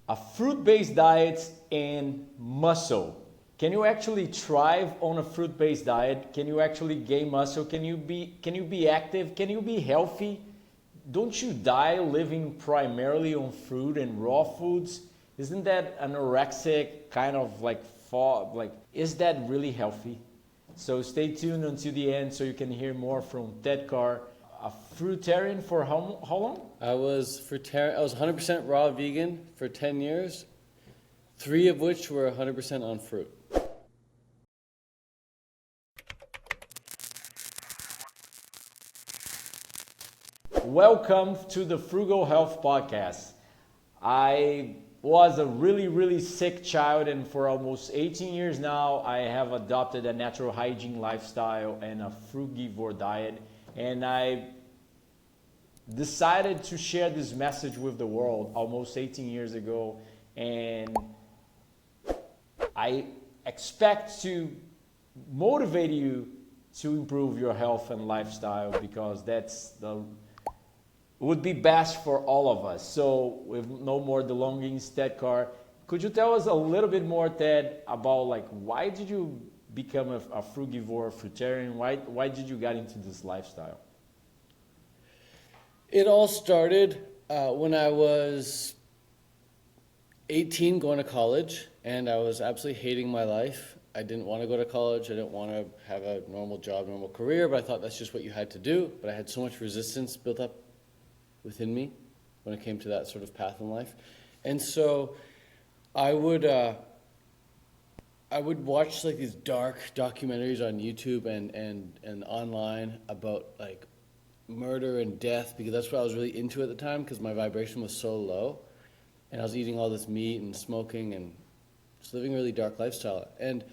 a fruit-based diet and muscle. Can you actually thrive on a fruit-based diet? Can you actually gain muscle? Can you be active? Can you be healthy? Don't you die living primarily on fruit and raw foods? Isn't that anorexic kind of like is that really healthy? So stay tuned until the end so you can hear more from Carr. A fruitarian for how long? I was 100% raw vegan for 10 years, 3 of which were 100% on fruit. Welcome to the Frugal Health Podcast. I was a really sick child, and for almost 18 years now, I have adopted a natural hygiene lifestyle and a frugivore diet. And I decided to share this message with the world almost 18 years ago. And I expect to motivate you to improve your health and lifestyle, because would be best for all of us. So with no more belongings, Carr, could you tell us a little bit more, Ted, about why did you become a frugivore, fruitarian? Why did you get into this lifestyle? It all started when I was 18, going to college, and I was absolutely hating my life. I didn't want to go to college. I didn't want to have a normal job, normal career, but I thought that's just what you had to do. But I had so much resistance built up within me when it came to that sort of path in life. And so I would watch these dark documentaries on YouTube and online about murder and death, because that's what I was really into at the time, because my vibration was so low. And I was eating all this meat and smoking and just living a really dark lifestyle. And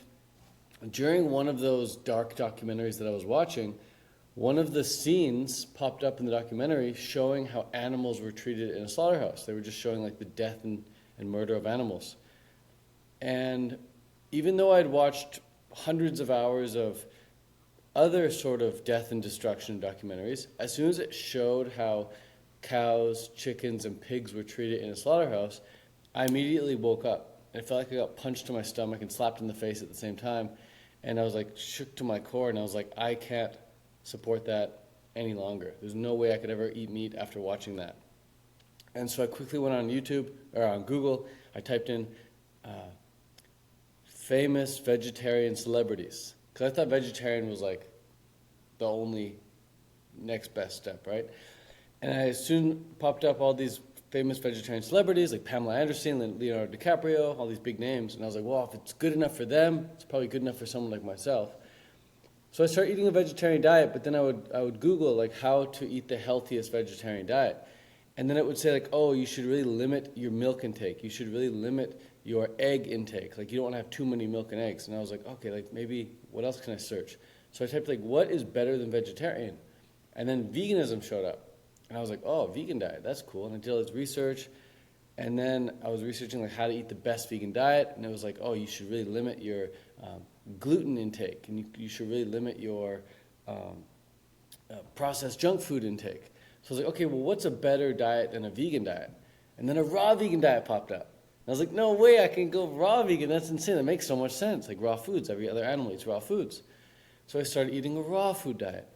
during one of those dark documentaries that I was watching, one of the scenes popped up in the documentary showing how animals were treated in a slaughterhouse. They were just showing the death and murder of animals. And even though I'd watched hundreds of hours of other sort of death and destruction documentaries, as soon as it showed how cows, chickens, and pigs were treated in a slaughterhouse, I immediately woke up. And it felt like I got punched to my stomach and slapped in the face at the same time. And I was shook to my core, and I was I can't support that any longer. There's no way I could ever eat meat after watching that. And so I quickly went on YouTube, or on Google. I typed in famous vegetarian celebrities, because I thought vegetarian was the only next best step, right? And I soon popped up all these famous vegetarian celebrities like Pamela Anderson, Leonardo DiCaprio, all these big names. And I was well, if it's good enough for them, it's probably good enough for someone like myself. So I started eating a vegetarian diet, but then I would Google how to eat the healthiest vegetarian diet. And then it would say oh, you should really limit your milk intake. You should really limit your egg intake. You don't want to have too many milk and eggs. And I was okay, maybe what else can I search? So I typed what is better than vegetarian? And then veganism showed up. And I was oh, vegan diet, that's cool. And I did all this research. And then I was researching how to eat the best vegan diet. And it was oh, you should really limit your gluten intake, and you should really limit your processed junk food intake. So I was okay, well, what's a better diet than a vegan diet? And then a raw vegan diet popped up. And I was no way I can go raw vegan. That's insane. That makes so much sense. Raw foods. Every other animal eats raw foods. So I started eating a raw food diet.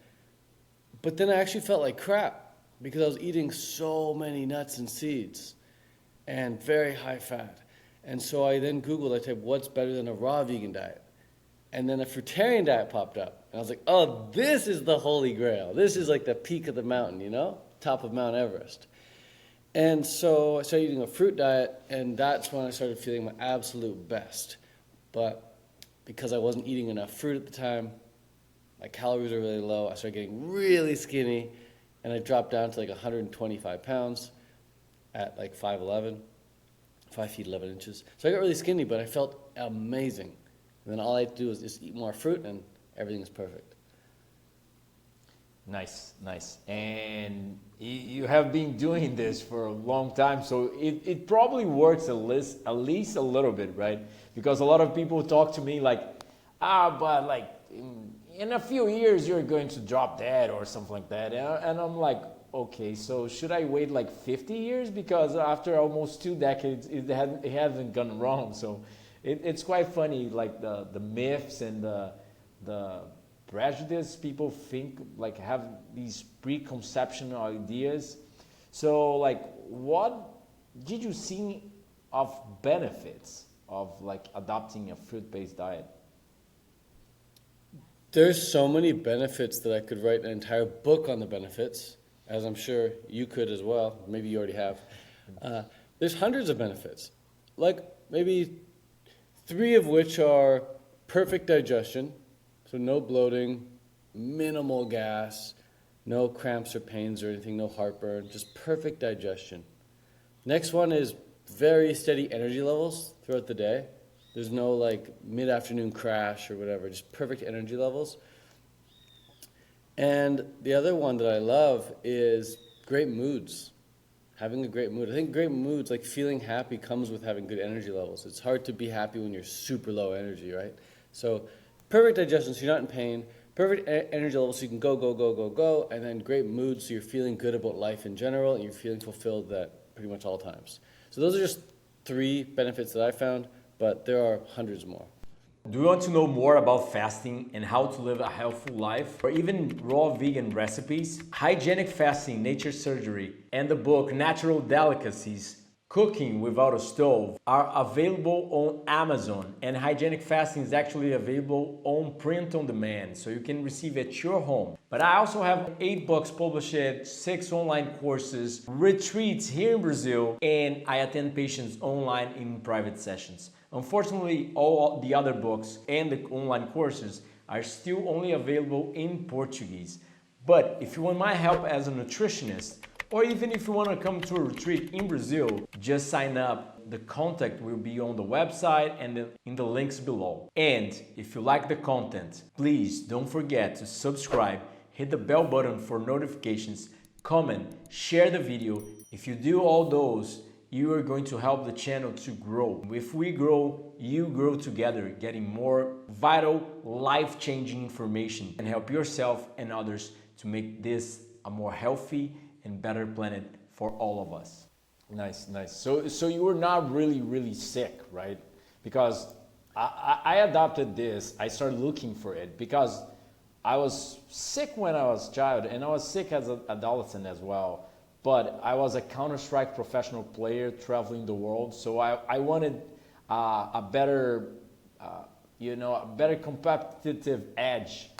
But then I actually felt like crap, because I was eating so many nuts and seeds and very high fat. And so I then Googled, I typed, what's better than a raw vegan diet? And then a fruitarian diet popped up. And I was oh, this is the holy grail. This is the peak of the mountain, top of Mount Everest. And so I started eating a fruit diet, and that's when I started feeling my absolute best. But because I wasn't eating enough fruit at the time, my calories were really low. I started getting really skinny, and I dropped down to 125 pounds at 5'11", 5 feet 11 inches. So I got really skinny, but I felt amazing. And then all I had to do was just eat more fruit, and everything is perfect. Nice. And you have been doing this for a long time, so it probably works at least a little bit, right? Because a lot of people talk to me but in a few years you're going to drop dead or something like that. And I'm okay, so should I wait like 50 years? Because after almost 2 decades, it hasn't gone wrong. So it's quite funny, like the myths and the prejudice people think, like have these preconception ideas. So like, what did you see of benefits of like adopting a fruit-based diet? There's so many benefits that I could write an entire book on the benefits, as I'm sure you could as well. Maybe you already have. There's hundreds of benefits, like maybe 3 of which are perfect digestion, so no bloating, minimal gas, no cramps or pains or anything, no heartburn, just perfect digestion. Next one is very steady energy levels throughout the day. There's no like mid-afternoon crash or whatever, just perfect energy levels. And the other one that I love is great moods. Having a great mood. I think great moods, like feeling happy, comes with having good energy levels. It's hard to be happy when you're super low energy, right? So perfect digestion, so you're not in pain. Perfect energy levels, so you can go, and then great mood, so you're feeling good about life in general, and you're feeling fulfilled at pretty much all times. So those are just 3 benefits that I found, but there are hundreds more. Do you want to know more about fasting and how to live a healthful life, or even raw vegan recipes? Hygienic Fasting, Nature Surgery, and the book Natural Delicacies, Cooking Without a Stove are available on Amazon, and Hygienic Fasting is actually available on print on demand, so you can receive it at your home. But I also have 8 books published, 6 online courses, retreats here in Brazil, and I attend patients online in private sessions. Unfortunately, all the other books and the online courses are still only available in Portuguese. But if you want my help as a nutritionist, or even if you want to come to a retreat in Brazil, just sign up. The contact will be on the website and in the links below. And if you like the content, please don't forget to subscribe, hit the bell button for notifications, comment, share the video. If you do all those, you are going to help the channel to grow. If we grow, you grow together, getting more vital, life-changing information, and help yourself and others to make this a more healthy and better planet for all of us. Nice. So you were not really sick, right? Because I adopted this. I started looking for it because I was sick when I was a child, and I was sick as an adolescent as well. But I was a Counter-Strike professional player traveling the world, so I wanted a better, a better competitive edge.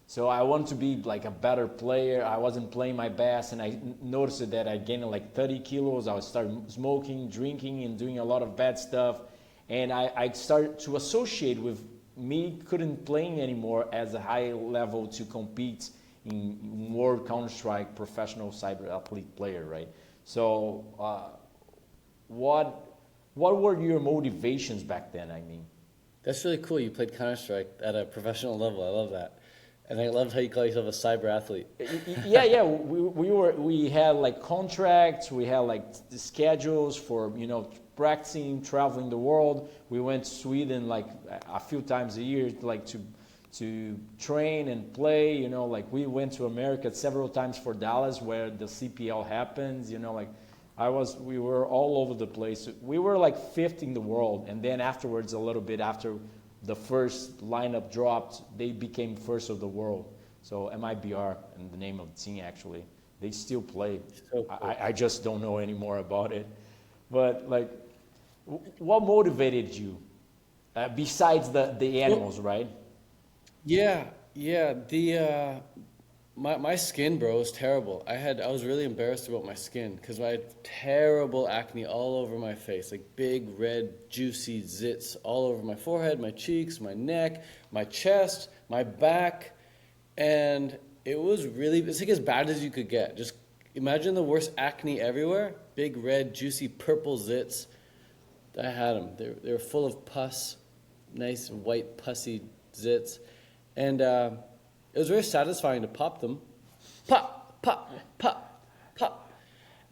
So I wanted to be like a better player. I wasn't playing my best, and I noticed that I gained like 30 kilos. I started smoking, drinking, and doing a lot of bad stuff. And I started to associate with me couldn't play anymore as a high level to compete in World Counter-Strike professional cyber athlete player, right? So what were your motivations back then, I mean? That's really cool. You played Counter-Strike at a professional level. I love that. And I love how you call yourself a cyber athlete. Yeah. We had like contracts. We had like the schedules for practicing, traveling the world. We went to Sweden like a few times a year, like to train and play. Like we went to America several times for Dallas, where the CPL happens. We were all over the place. We were like 5th in the world, and then afterwards, a little bit after the first lineup dropped, they became 1st of the world. So MIBR, and the name of the team actually, they still play. So cool. I just don't know any more about it. But like, what motivated you besides the animals, right? Yeah. My skin, bro, was terrible. I was really embarrassed about my skin because I had terrible acne all over my face, like big, red, juicy zits all over my forehead, my cheeks, my neck, my chest, my back. And it's like as bad as you could get. Just imagine the worst acne everywhere. Big, red, juicy, purple zits. I had them. They were full of pus, nice, white, pussy zits. And it was very satisfying to pop them. Pop, pop, pop, pop.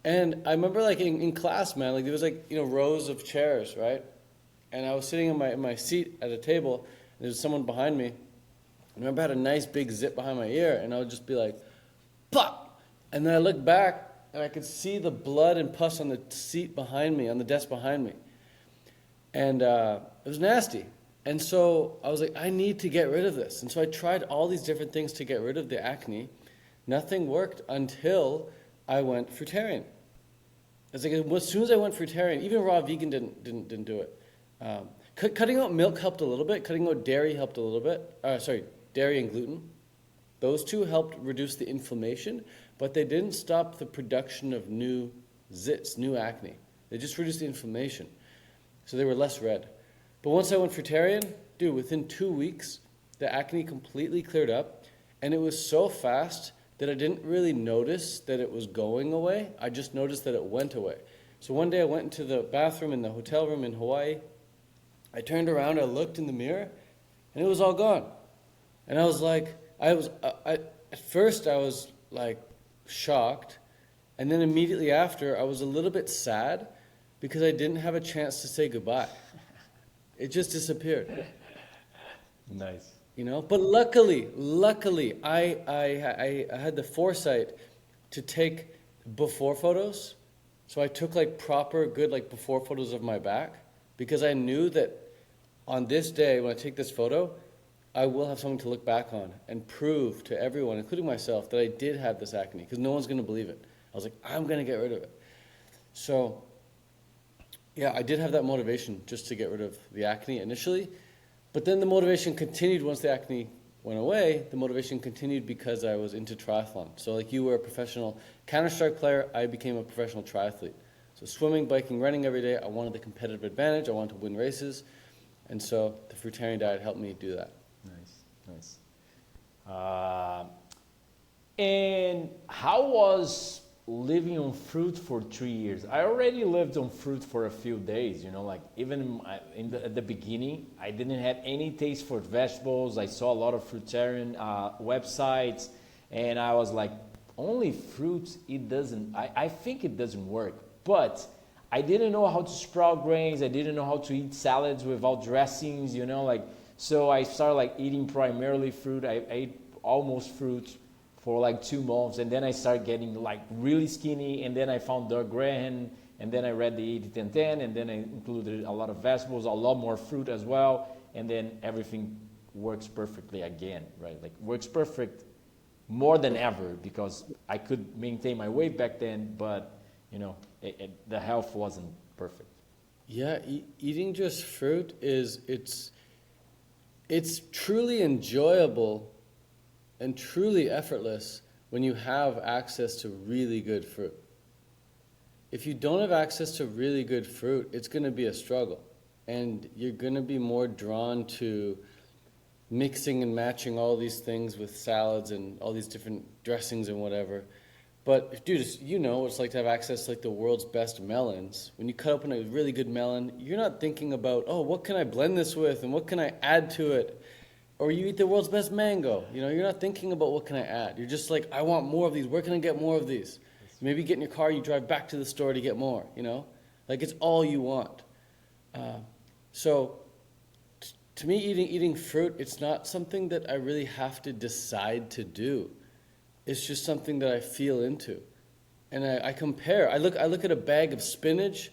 And I remember like in class, man, like there was like, rows of chairs, right? And I was sitting in my seat at a table, and there was someone behind me. And I remember I had a nice big zit behind my ear, and I would just be like, pop. And then I looked back and I could see the blood and pus on the seat behind me, on the desk behind me. And it was nasty. And so I was like, I need to get rid of this. And so I tried all these different things to get rid of the acne. Nothing worked until I went fruitarian. It's like as soon as I went fruitarian, even raw vegan didn't do it. Cutting out milk helped a little bit. Cutting out dairy helped a little bit. Dairy and gluten. Those two helped reduce the inflammation, but they didn't stop the production of new zits, new acne. They just reduced the inflammation. So they were less red. But once I went fruitarian, dude, within 2 weeks, the acne completely cleared up. And it was so fast that I didn't really notice that it was going away. I just noticed that it went away. So one day I went into the bathroom in the hotel room in Hawaii. I turned around, I looked in the mirror, and it was all gone. And I was like, at first I was like shocked. And then immediately after, I was a little bit sad because I didn't have a chance to say goodbye. It just disappeared. Nice. You know, but luckily, I had the foresight to take before photos. So I took like proper, good like before photos of my back because I knew that on this day, when I take this photo, I will have something to look back on and prove to everyone, including myself, that I did have this acne because no one's going to believe it. I was like, I'm going to get rid of it. So yeah, I did have that motivation just to get rid of the acne initially. But then the motivation continued once the acne went away. The motivation continued because I was into triathlon. So like you were a professional Counter-Strike player, I became a professional triathlete. So swimming, biking, running every day, I wanted the competitive advantage. I wanted to win races. And so the fruitarian diet helped me do that. Nice. And how was living on fruit for 3 years? I already lived on fruit for a few days, you know, like even at the beginning, I didn't have any taste for vegetables. I saw a lot of fruitarian websites and I was like, only fruits, I think it doesn't work. But I didn't know how to sprout grains. I didn't know how to eat salads without dressings, you know, like, so I started like eating primarily fruit. I ate almost fruit for like 2 months, and then I started getting like really skinny, and then I found Doug Graham, and then I read the 80-10-10, and then I included a lot of vegetables, a lot more fruit as well, and then everything works perfectly again, right? Like works perfect more than ever because I could maintain my weight back then, but you know, the health wasn't perfect. Yeah, eating just fruit it's truly enjoyable and truly effortless when you have access to really good fruit. If you don't have access to really good fruit, it's going to be a struggle. And you're going to be more drawn to mixing and matching all these things with salads and all these different dressings and whatever. But dude, you know what it's like to have access to like the world's best melons. When you cut open a really good melon, you're not thinking about, oh, what can I blend this with and what can I add to it? Or you eat the world's best mango. You know, you're not thinking about what can I add. You're just like, I want more of these. Where can I get more of these? Maybe you get in your car, you drive back to the store to get more, you know? Like it's all you want. So to me, eating fruit, it's not something that I really have to decide to do. It's just something that I feel into. And I compare. I look at a bag of spinach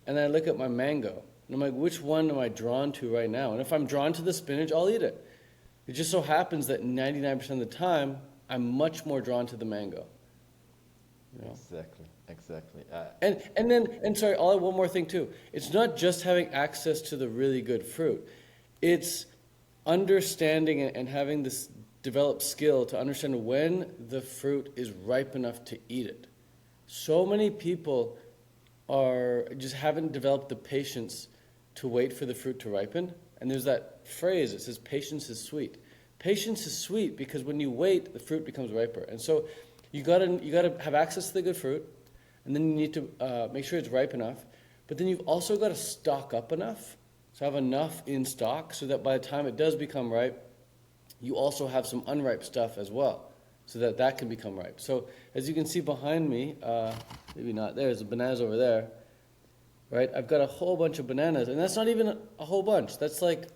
and I look at my mango. And I'm like, which one am I drawn to right now? And if I'm drawn to the spinach, I'll eat it. It just so happens that 99% of the time, I'm much more drawn to the mango. You know? Exactly. And sorry, I'll add one more thing too. It's not just having access to the really good fruit. It's understanding and having this developed skill to understand when the fruit is ripe enough to eat it. So many people just haven't developed the patience to wait for the fruit to ripen. And there's that phrase that says, patience is sweet. Patience is sweet because when you wait, the fruit becomes riper. And so you gotta have access to the good fruit, and then you need to make sure it's ripe enough. But then you've also got to stock up enough, so have enough in stock so that by the time it does become ripe, you also have some unripe stuff as well, so that can become ripe. So as you can see behind me, maybe not, there's the bananas over there, right? I've got a whole bunch of bananas, and that's not even a whole bunch. That's like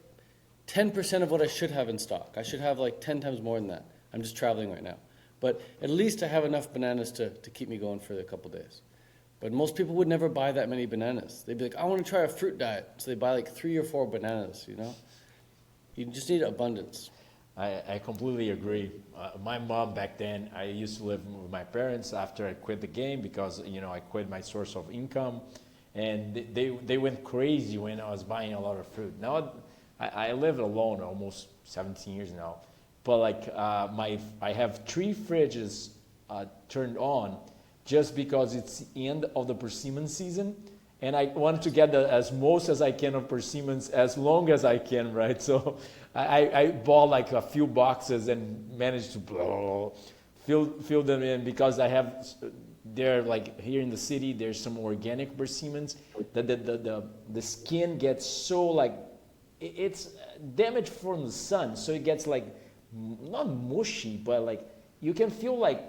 10% of what I should have in stock. I should have like 10 times more than that. I'm just traveling right now. But at least I have enough bananas to keep me going for a couple days. But most people would never buy that many bananas. They'd be like, I want to try a fruit diet. So they buy like 3 or 4 bananas, you know? You just need abundance. I completely agree. My mom back then, I used to live with my parents after I quit the game because, you know, I quit my source of income. And they went crazy when I was buying a lot of fruit. Now I live alone almost 17 years now. But like I have 3 fridges turned on just because it's the end of the persimmon season. And I want to get as most as I can of persimmons as long as I can, right? So I bought like a few boxes and managed to fill them in because I have, they're like here in the city, there's some organic persimmons that the skin gets so like, it's damaged from the sun. So it gets like, not mushy, but like you can feel like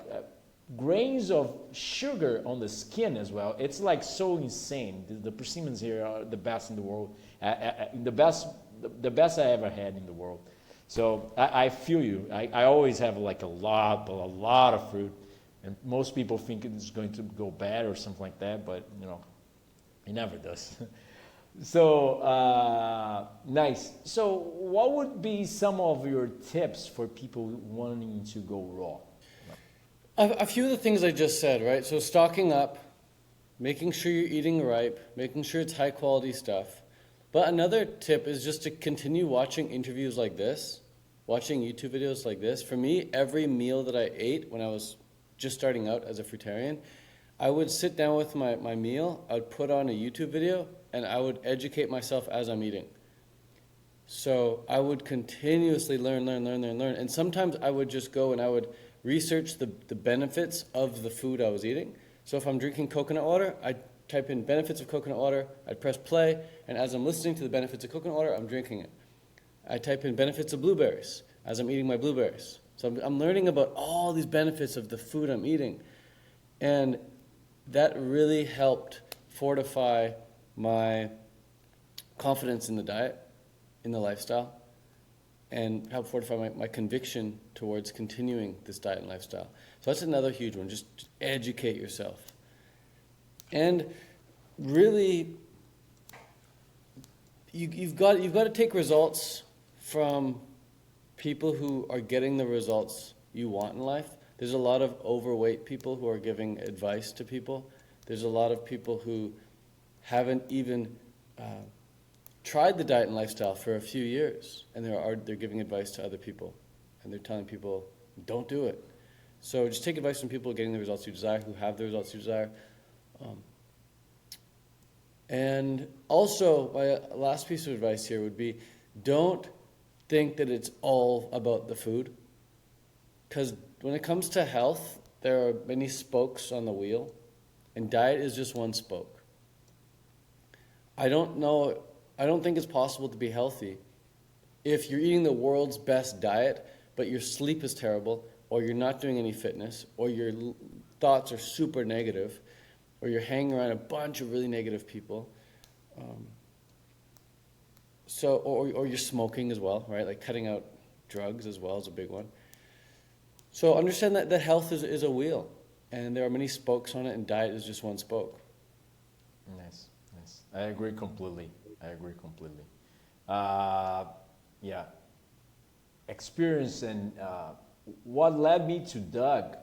grains of sugar on the skin as well. It's like so insane. The persimmons here are the best in the world. The best I ever had in the world. So I feel you. I always have like a lot of fruit, and most people think it's going to go bad or something like that, but you know, it never does. So nice. So what would be some of your tips for people wanting to go raw? A few of the things I just said, right? So stocking up, making sure you're eating ripe, making sure it's high quality stuff. But another tip is just to continue watching interviews like this, watching YouTube videos like this. For me, every meal that I ate when I was just starting out as a fruitarian, I would sit down with my meal, I would put on a YouTube video, and I would educate myself as I'm eating. So I would continuously learn. And sometimes I would just go and I would research the benefits of the food I was eating. So if I'm drinking coconut water, I'd type in benefits of coconut water, I'd press play, and as I'm listening to the benefits of coconut water, I'm drinking it. I type in benefits of blueberries as I'm eating my blueberries. So I'm learning about all these benefits of the food I'm eating. And that really helped fortify my confidence in the diet, in the lifestyle, and help fortify my conviction towards continuing this diet and lifestyle. So that's another huge one, just educate yourself. And really, you've got to take results from people who are getting the results you want in life. There's a lot of overweight people who are giving advice to people. There's a lot of people who haven't even tried the diet and lifestyle for a few years, and they're giving advice to other people, and they're telling people, don't do it. So just take advice from people getting the results you desire, who have the results you desire. And also, my last piece of advice here would be, don't think that it's all about the food, because when it comes to health, there are many spokes on the wheel, and diet is just one spoke. I don't think it's possible to be healthy if you're eating the world's best diet, but your sleep is terrible, or you're not doing any fitness, or your thoughts are super negative, or you're hanging around a bunch of really negative people. Or you're smoking as well, right? Like cutting out drugs as well is a big one. So understand that health is a wheel, and there are many spokes on it, and diet is just one spoke. Nice. I agree completely. Yeah. Experience and what led me to Doug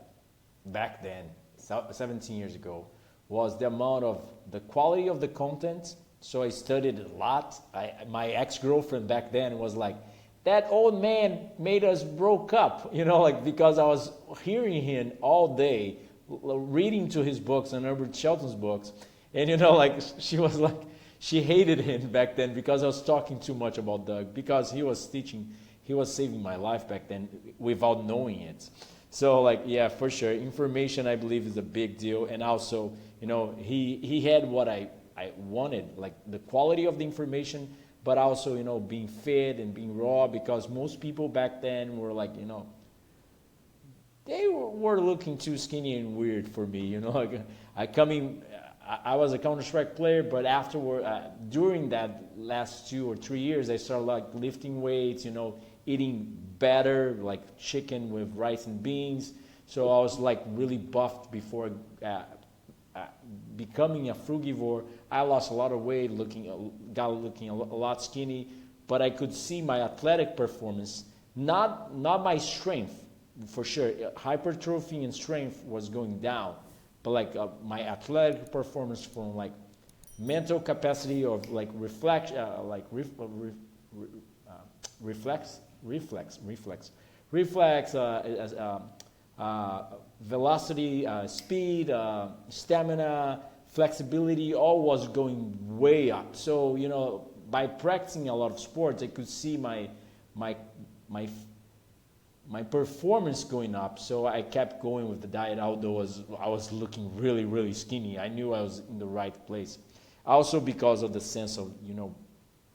back then, 17 years ago, was the amount of the quality of the content. So I studied a lot. My ex-girlfriend back then was like, that old man made us broke up, you know, like because I was hearing him all day, reading to his books and Herbert Shelton's books. And, you know, like she was like, she hated him back then because I was talking too much about Doug, because he was teaching, he was saving my life back then without knowing it. So like, yeah, for sure. Information, I believe, is a big deal. And also, you know, he had what I wanted, like the quality of the information, but also, you know, being fit and being raw, because most people back then were like, you know, they were looking too skinny and weird for me, you know. Like I was a Counter-Strike player, but afterward, during that last 2 or 3 years, I started like lifting weights, you know, eating better, like chicken with rice and beans. So I was like really buffed before uh, becoming a frugivore. I lost a lot of weight, got looking a lot skinny, but I could see my athletic performance, not my strength, for sure. Hypertrophy and strength was going down, but like my athletic performance from like mental capacity of like reflex, velocity, speed, stamina, flexibility, all was going way up. So, you know, by practicing a lot of sports, I could see my performance going up. So I kept going with the diet, although I was looking really, really skinny. I knew I was in the right place. Also because of the sense of, you know,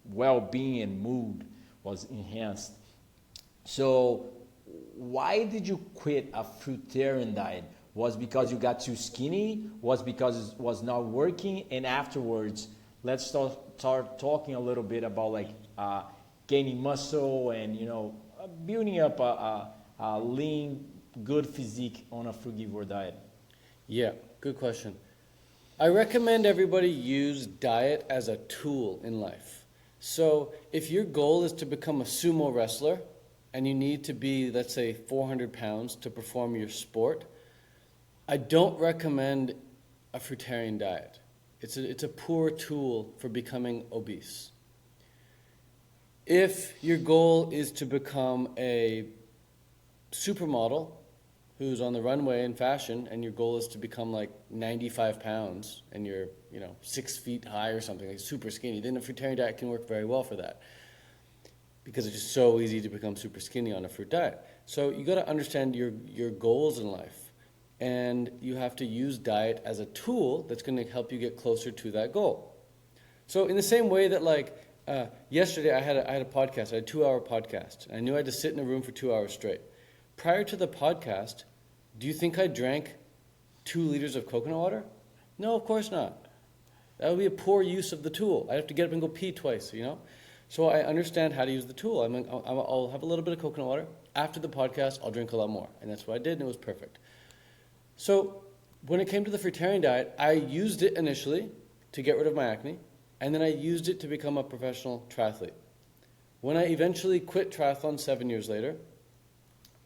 well-being and mood was enhanced. So why did you quit a fruitarian diet? Was because you got too skinny? Was because it was not working? And afterwards, let's start talking a little bit about like gaining muscle and, you know, building up a lean, good physique on a frugivore diet. Yeah, good question. I recommend everybody use diet as a tool in life. So if your goal is to become a sumo wrestler and you need to be, let's say, 400 pounds to perform your sport, I don't recommend a fruitarian diet. It's a poor tool for becoming obese. If your goal is to become a supermodel who's on the runway in fashion and your goal is to become like 95 pounds and you're, you know, 6 feet high or something, like super skinny, then a fruitarian diet can work very well for that because it's just so easy to become super skinny on a fruit diet. So you got to understand your goals in life, and you have to use diet as a tool that's going to help you get closer to that goal. So in the same way that like yesterday I had a podcast, I had a 2-hour podcast, and I knew I had to sit in a room for 2 hours straight. Prior to the podcast, do you think I drank 2 liters of coconut water? No, of course not. That would be a poor use of the tool. I'd have to get up and go pee twice, you know? So I understand how to use the tool. I'll have a little bit of coconut water. After the podcast, I'll drink a lot more. And that's what I did, and it was perfect. So when it came to the fruitarian diet, I used it initially to get rid of my acne, and then I used it to become a professional triathlete. When I eventually quit triathlon 7 years later,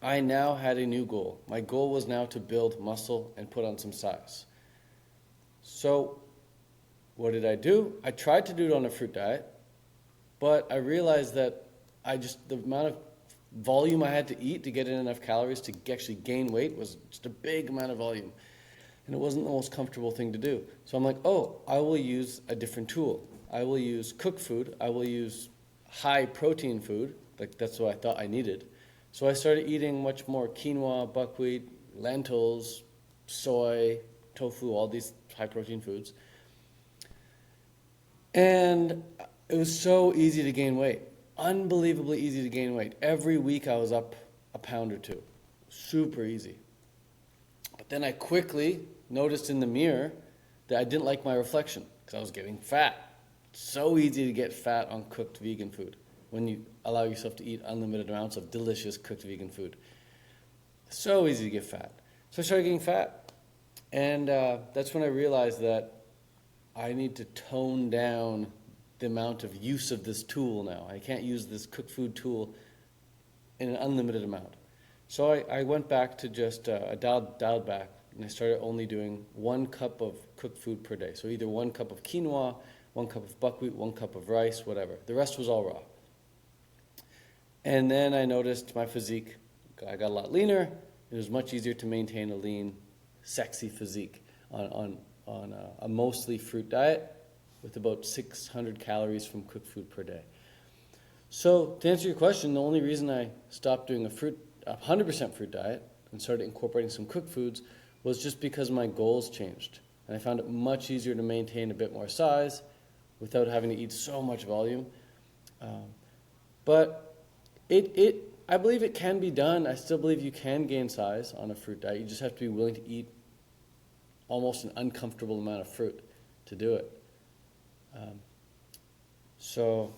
I now had a new goal. My goal was now to build muscle and put on some size. So what did I do? I tried to do it on a fruit diet, but I realized that the amount of volume I had to eat to get in enough calories to actually gain weight was just a big amount of volume. And it wasn't the most comfortable thing to do. So I'm like, oh, I will use a different tool. I will use cooked food. I will use high protein food. Like that's what I thought I needed. So I started eating much more quinoa, buckwheat, lentils, soy, tofu, all these high protein foods. And it was so easy to gain weight. Unbelievably easy to gain weight. Every week I was up a pound or 2. Super easy. But then I quickly noticed in the mirror that I didn't like my reflection because I was getting fat. It's so easy to get fat on cooked vegan food when you allow yourself to eat unlimited amounts of delicious cooked vegan food. So easy to get fat. So I started getting fat. And that's when I realized that I need to tone down the amount of use of this tool now. I can't use this cooked food tool in an unlimited amount. So I went back to just, I dialed back, and I started only doing 1 cup of cooked food per day. So either 1 cup of quinoa, 1 cup of buckwheat, 1 cup of rice, whatever. The rest was all raw. And then I noticed my physique, I got a lot leaner. It was much easier to maintain a lean, sexy physique on a mostly fruit diet with about 600 calories from cooked food per day. So to answer your question, the only reason I stopped doing a 100% fruit diet and started incorporating some cooked foods was just because my goals changed. And I found it much easier to maintain a bit more size without having to eat so much volume. But I believe it can be done. I still believe you can gain size on a fruit diet. You just have to be willing to eat almost an uncomfortable amount of fruit to do it. So,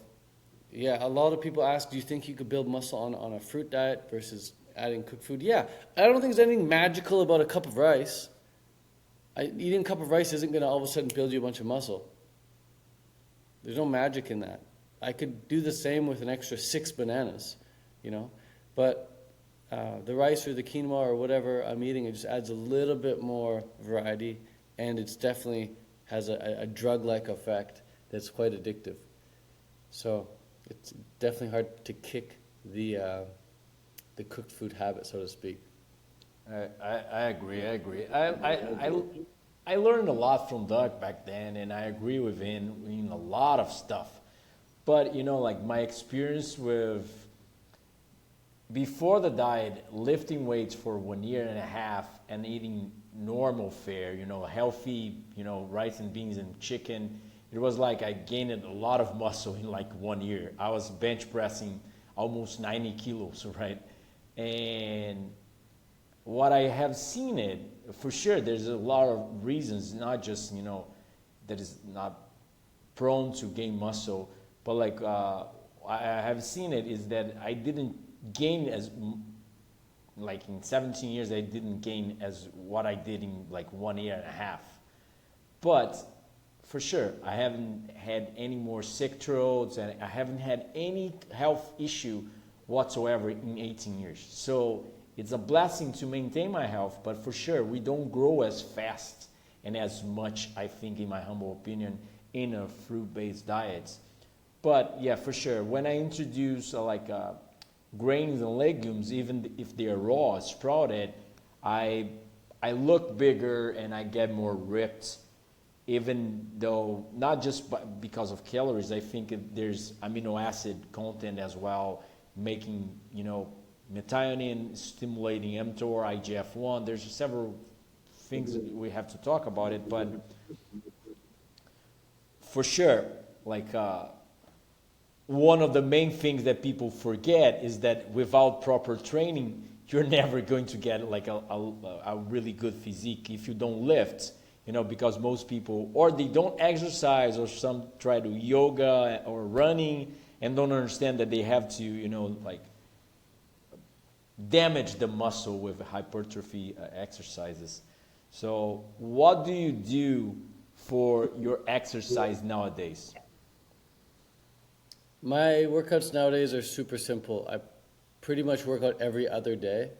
yeah, a lot of people ask, do you think you could build muscle on a fruit diet versus adding cooked food. Yeah, I don't think there's anything magical about a cup of rice. Eating a cup of rice isn't going to all of a sudden build you a bunch of muscle. There's no magic in that. I could do the same with an extra 6 bananas, but the rice or the quinoa or whatever I'm eating, it just adds a little bit more variety, and it's definitely has a drug-like effect that's quite addictive. So it's definitely hard to kick the cooked food habit, so to speak. I agree. I learned a lot from Doug back then, and I agree with him in a lot of stuff. But like my experience with before the diet, lifting weights for 1.5 years and eating normal fare, healthy, rice and beans and chicken, it was like I gained a lot of muscle in like 1 year. I was bench pressing almost 90 kilos, right? And what I have seen it, for sure, there's a lot of reasons, not just, that is not prone to gain muscle, but like I have seen it is that I didn't gain like in 17 years, I didn't gain as what I did in like 1.5 years. But for sure, I haven't had any more sick throats, and I haven't had any health issue whatsoever in 18 years. So it's a blessing to maintain my health, but for sure, we don't grow as fast and as much, I think, in my humble opinion, in a fruit-based diet. But yeah, for sure, when I introduce grains and legumes, even if they're raw, sprouted, I look bigger and I get more ripped, even though not just because of calories. I think there's amino acid content as well, making, methionine, stimulating mTOR, IGF-1. There's several things that we have to talk about it, but for sure, one of the main things that people forget is that without proper training, you're never going to get like a really good physique if you don't lift, because most people, or they don't exercise, or some try to yoga or running and don't understand that they have to, damage the muscle with hypertrophy exercises. So what do you do for your exercise nowadays? My workouts nowadays are super simple. I pretty much work out every other day.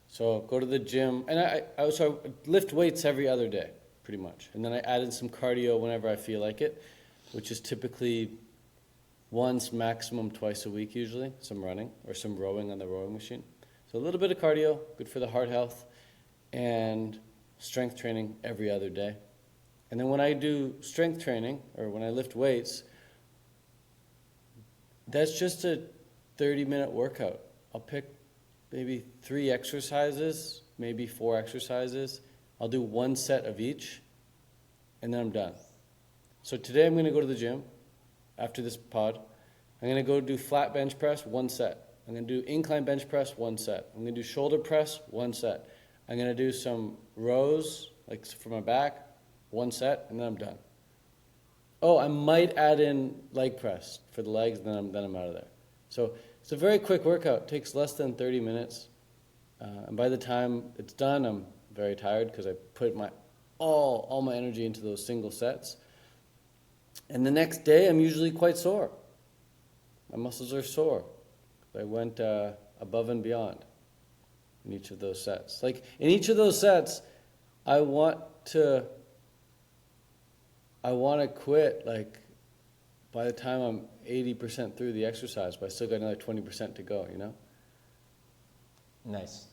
So go to the gym, and I also lift weights every other day, pretty much. And then I add in some cardio whenever I feel like it, which is typically once, maximum twice a week usually, some running or some rowing on the rowing machine. So a little bit of cardio, good for the heart health, and strength training every other day. And then when I do strength training, or when I lift weights, that's just a 30-minute workout. I'll pick maybe 3 exercises, maybe 4 exercises. I'll do 1 set of each, and then I'm done. So today I'm going to go to the gym after this pod. I'm going to go do flat bench press, 1 set. I'm going to do incline bench press, 1 set. I'm going to do shoulder press, 1 set. I'm going to do some rows, like for my back, 1 set, and then I'm done. Oh, I might add in leg press for the legs, and then I'm out of there. So it's a very quick workout. It takes less than 30 minutes. And by the time it's done, I'm very tired because I put all my energy into those single sets. And the next day, I'm usually quite sore. My muscles are sore. I went above and beyond in each of those sets. Like in each of those sets, I want to quit like by the time I'm 80% through the exercise, but I still got another 20% to go, Nice.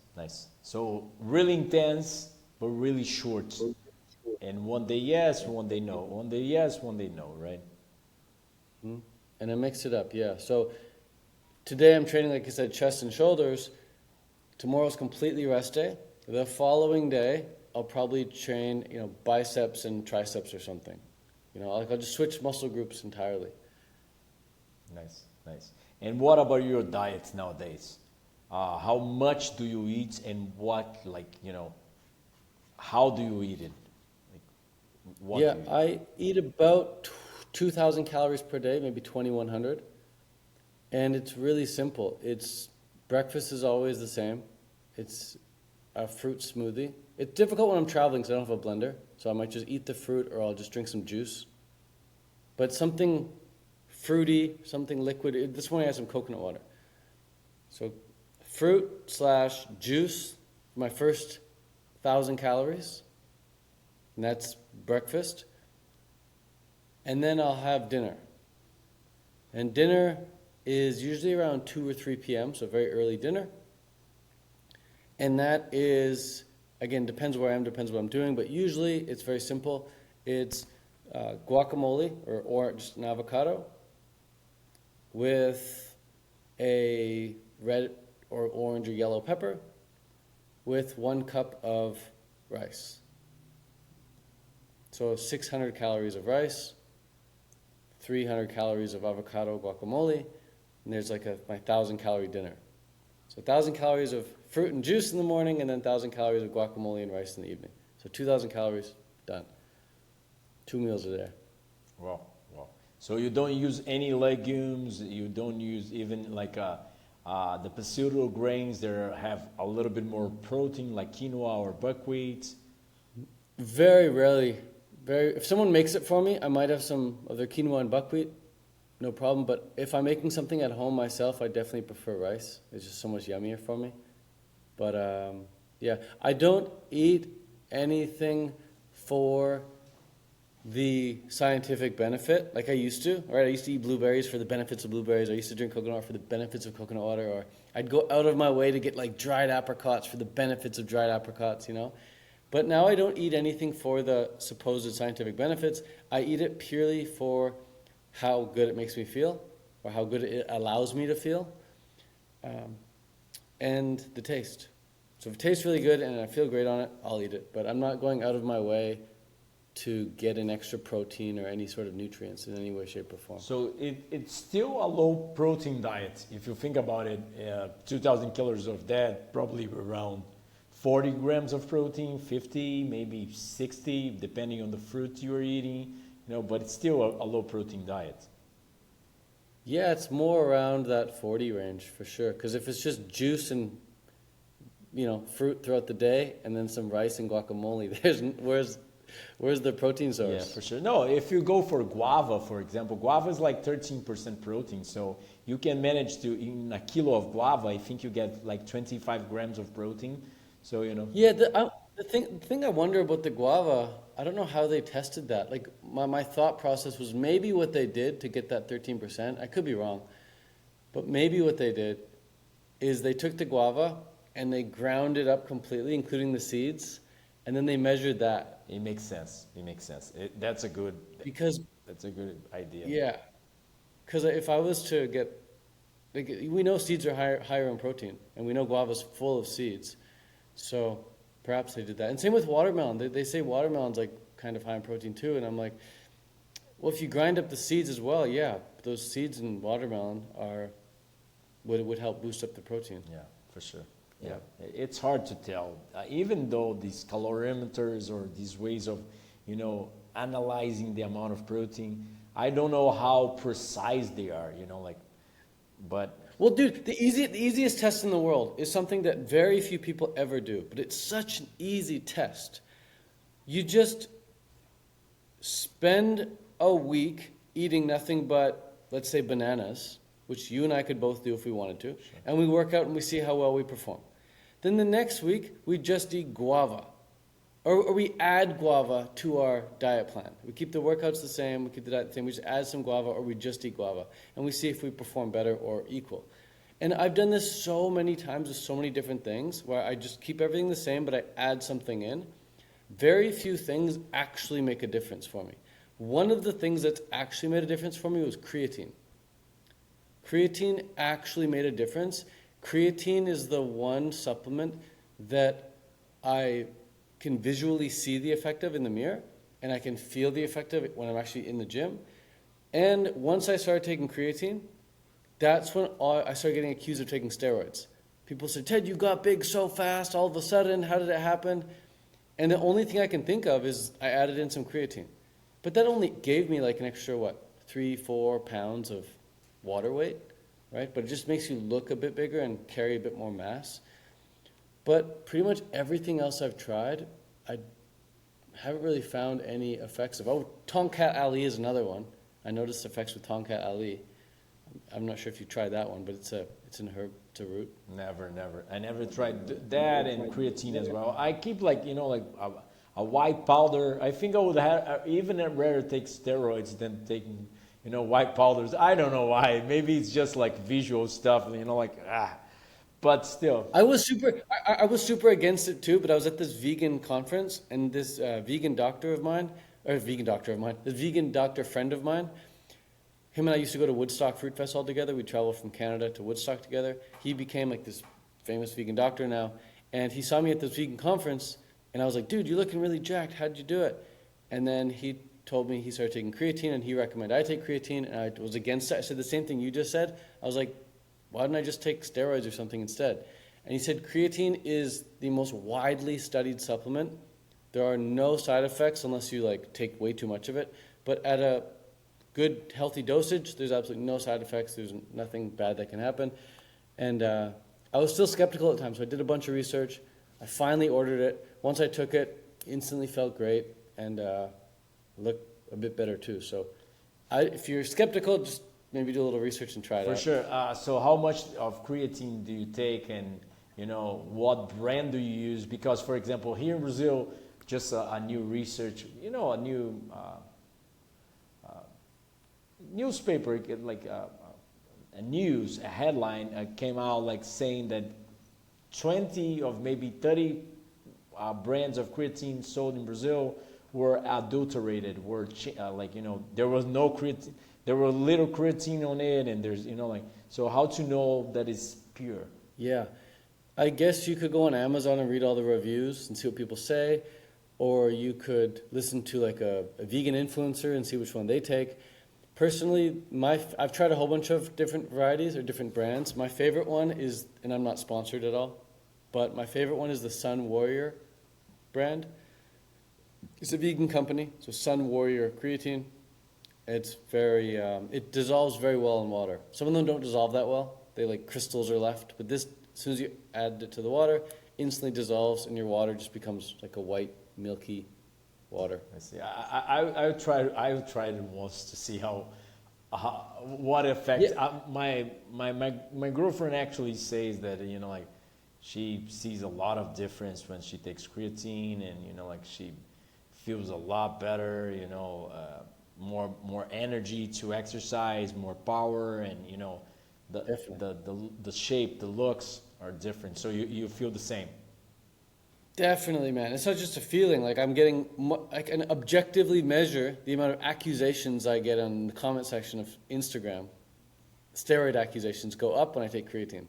So really intense, but really short. And one day yes, one day no. One day yes, one day no, right? Mm-hmm. And I mix it up, yeah. So today I'm training, like I said, chest and shoulders. Tomorrow's completely rest day. The following day, I'll probably train, biceps and triceps or something. I'll just switch muscle groups entirely. Nice. And what about your diet nowadays? How much do you eat, and what, how do you eat it? I eat about 2,000 calories per day, maybe 2,100. And it's really simple. Breakfast is always the same. It's a fruit smoothie. It's difficult when I'm traveling because I don't have a blender, so I might just eat the fruit or I'll just drink some juice. But something fruity, something liquid. This morning I had some coconut water. So fruit/juice, my first 1,000 calories, and that's breakfast. And then I'll have dinner. And dinner is usually around 2 or 3 p.m., so very early dinner. And that is, again, depends where I am, depends what I'm doing, but usually it's very simple. It's guacamole or just an avocado with a red or orange or yellow pepper with 1 cup of rice. So 600 calories of rice, 300 calories of avocado guacamole, and there's like my 1,000 calorie dinner. So 1,000 calories of fruit and juice in the morning, and then 1,000 calories of guacamole and rice in the evening. So 2,000 calories, done. 2 meals a day. Wow. So you don't use any legumes, you don't use even like the pseudo grains that have a little bit more protein, like quinoa or buckwheat? Very rarely. If someone makes it for me, I might have some of their quinoa and buckwheat, no problem. But if I'm making something at home myself, I definitely prefer rice. It's just so much yummier for me. But yeah, I don't eat anything for the scientific benefit like I used to. Right? I used to eat blueberries for the benefits of blueberries. I used to drink coconut water for the benefits of coconut water. Or I'd go out of my way to get like dried apricots for the benefits of dried apricots, you know. But now I don't eat anything for the supposed scientific benefits. I eat it purely for how good it makes me feel, or how good it allows me to feel, and the taste. So if it tastes really good and I feel great on it, I'll eat it. But I'm not going out of my way to get an extra protein or any sort of nutrients in any way, shape, or form. So it's still a low protein diet. If you think about it, 2,000 calories of that, probably around 40 grams of protein, 50, maybe 60, depending on the fruit you're eating, but it's still a low protein diet. Yeah, it's more around that 40 range for sure. Because if it's just juice and, fruit throughout the day and then some rice and guacamole, where's the protein source? Yeah, for sure. No, if you go for guava, for example, guava is like 13% protein. So you can manage to, in a kilo of guava, I think you get like 25 grams of protein. So, Yeah, the thing I wonder about the guava, I don't know how they tested that. Like, my thought process was maybe what they did to get that 13%, I could be wrong, but maybe what they did is they took the guava and they ground it up completely, including the seeds, and then they measured that. It makes sense. That's a good idea. Yeah, because if I was to get, like, we know seeds are higher in protein, and we know guava's full of seeds. So perhaps they did that. And same with watermelon. They say watermelon's like kind of high in protein too. And I'm like, well, if you grind up the seeds as well, yeah, those seeds in watermelon would help boost up the protein. Yeah, for sure. Yeah. It's hard to tell. Even though these calorimeters or these ways of, analyzing the amount of protein, I don't know how precise they are, but... Well, dude, the easiest test in the world is something that very few people ever do, but it's such an easy test. You just spend a week eating nothing but, let's say, bananas, which you and I could both do if we wanted to, sure. And we work out and we see how well we perform. Then the next week, we just eat guava. Or we add guava to our diet plan. We keep the workouts the same, we keep the diet the same, we just add some guava, or we just eat guava. And we see if we perform better or equal. And I've done this so many times with so many different things, where I just keep everything the same, but I add something in. Very few things actually make a difference for me. One of the things that's actually made a difference for me was creatine. Creatine actually made a difference. Creatine is the one supplement that I can visually see the effect of in the mirror, and I can feel the effect of it when I'm actually in the gym. And once I started taking creatine, that's when I started getting accused of taking steroids. People said, Ted, you got big so fast, all of a sudden, how did it happen? And the only thing I can think of is I added in some creatine. But that only gave me like an extra, 3-4 pounds of water weight, right? But it just makes you look a bit bigger and carry a bit more mass. But pretty much everything else I've tried, I haven't really found any effects of. Oh, Tomcat Ali is another one. I noticed effects with Tomcat Ali. I'm not sure if you tried that one, but it's an herb, it's a root. Never. I never tried that and creatine as well. I keep like, like a white powder. I think I would have even rather take steroids than taking, white powders. I don't know why. Maybe it's just like visual stuff, but still. I was super against it too, but I was at this vegan conference, and this vegan doctor friend of mine, him and I used to go to Woodstock Fruit Fest all together. We'd travel from Canada to Woodstock together. He became like this famous vegan doctor now, and he saw me at this vegan conference, and I was like, dude, you're looking really jacked. How'd you do it? And then he told me he started taking creatine, and he recommended I take creatine, and I was against it. I said the same thing you just said. I was like, why didn't I just take steroids or something instead? And he said creatine is the most widely studied supplement. There are no side effects unless you take way too much of it. But at a good, healthy dosage, there's absolutely no side effects. There's nothing bad that can happen. And I was still skeptical at the time, so I did a bunch of research. I finally ordered it. Once I took it, instantly felt great and looked a bit better too. So if you're skeptical, just maybe do a little research and try it out. For sure. So how much of creatine do you take, and what brand do you use? Because, for example, here in Brazil, just a new research, a new newspaper, a headline came out saying that 20 of maybe 30 brands of creatine sold in Brazil were adulterated, there was no creatine. There were little creatine on it, and there's, so how to know that it's pure? Yeah. I guess you could go on Amazon and read all the reviews and see what people say, or you could listen to a vegan influencer and see which one they take. Personally, I've tried a whole bunch of different varieties or different brands. My favorite one is, and I'm not sponsored at all, but my favorite one is the Sun Warrior brand. It's a vegan company, so Sun Warrior creatine. It's very, it dissolves very well in water. Some of them don't dissolve that well. They crystals are left. But this, as soon as you add it to the water, instantly dissolves, and your water just becomes like a white, milky water. I see. I tried it once to see what effect. Yeah. My girlfriend actually says that she sees a lot of difference when she takes creatine, and she feels a lot better. More energy to exercise, more power, and the shape, the looks are different. So you feel the same. Definitely, man. It's not just a feeling. I'm getting, I can objectively measure the amount of accusations I get on the comment section of Instagram. Steroid accusations go up when I take creatine.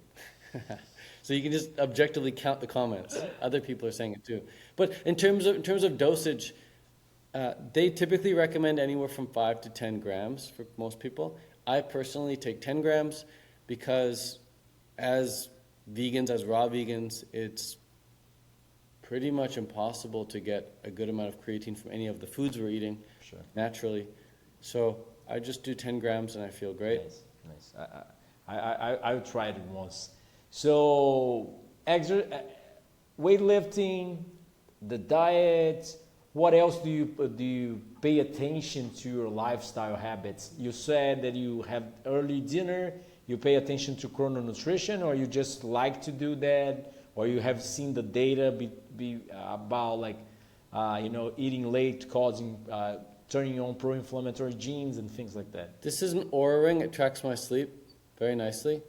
So you can just objectively count the comments. Other people are saying it too. But in terms of dosage, they typically recommend anywhere from 5 to 10 grams for most people. I personally take 10 grams because as vegans, as raw vegans, it's pretty much impossible to get a good amount of creatine from any of the foods we're eating naturally. So I just do 10 grams and I feel great. Nice. I tried it once. So weightlifting, the diet. What else do you pay attention to your lifestyle habits? You said that you have early dinner. You pay attention to chrononutrition, or you just like to do that, or you have seen the data about eating late causing turning on pro-inflammatory genes and things like that. This is an Oura ring. It tracks my sleep very nicely.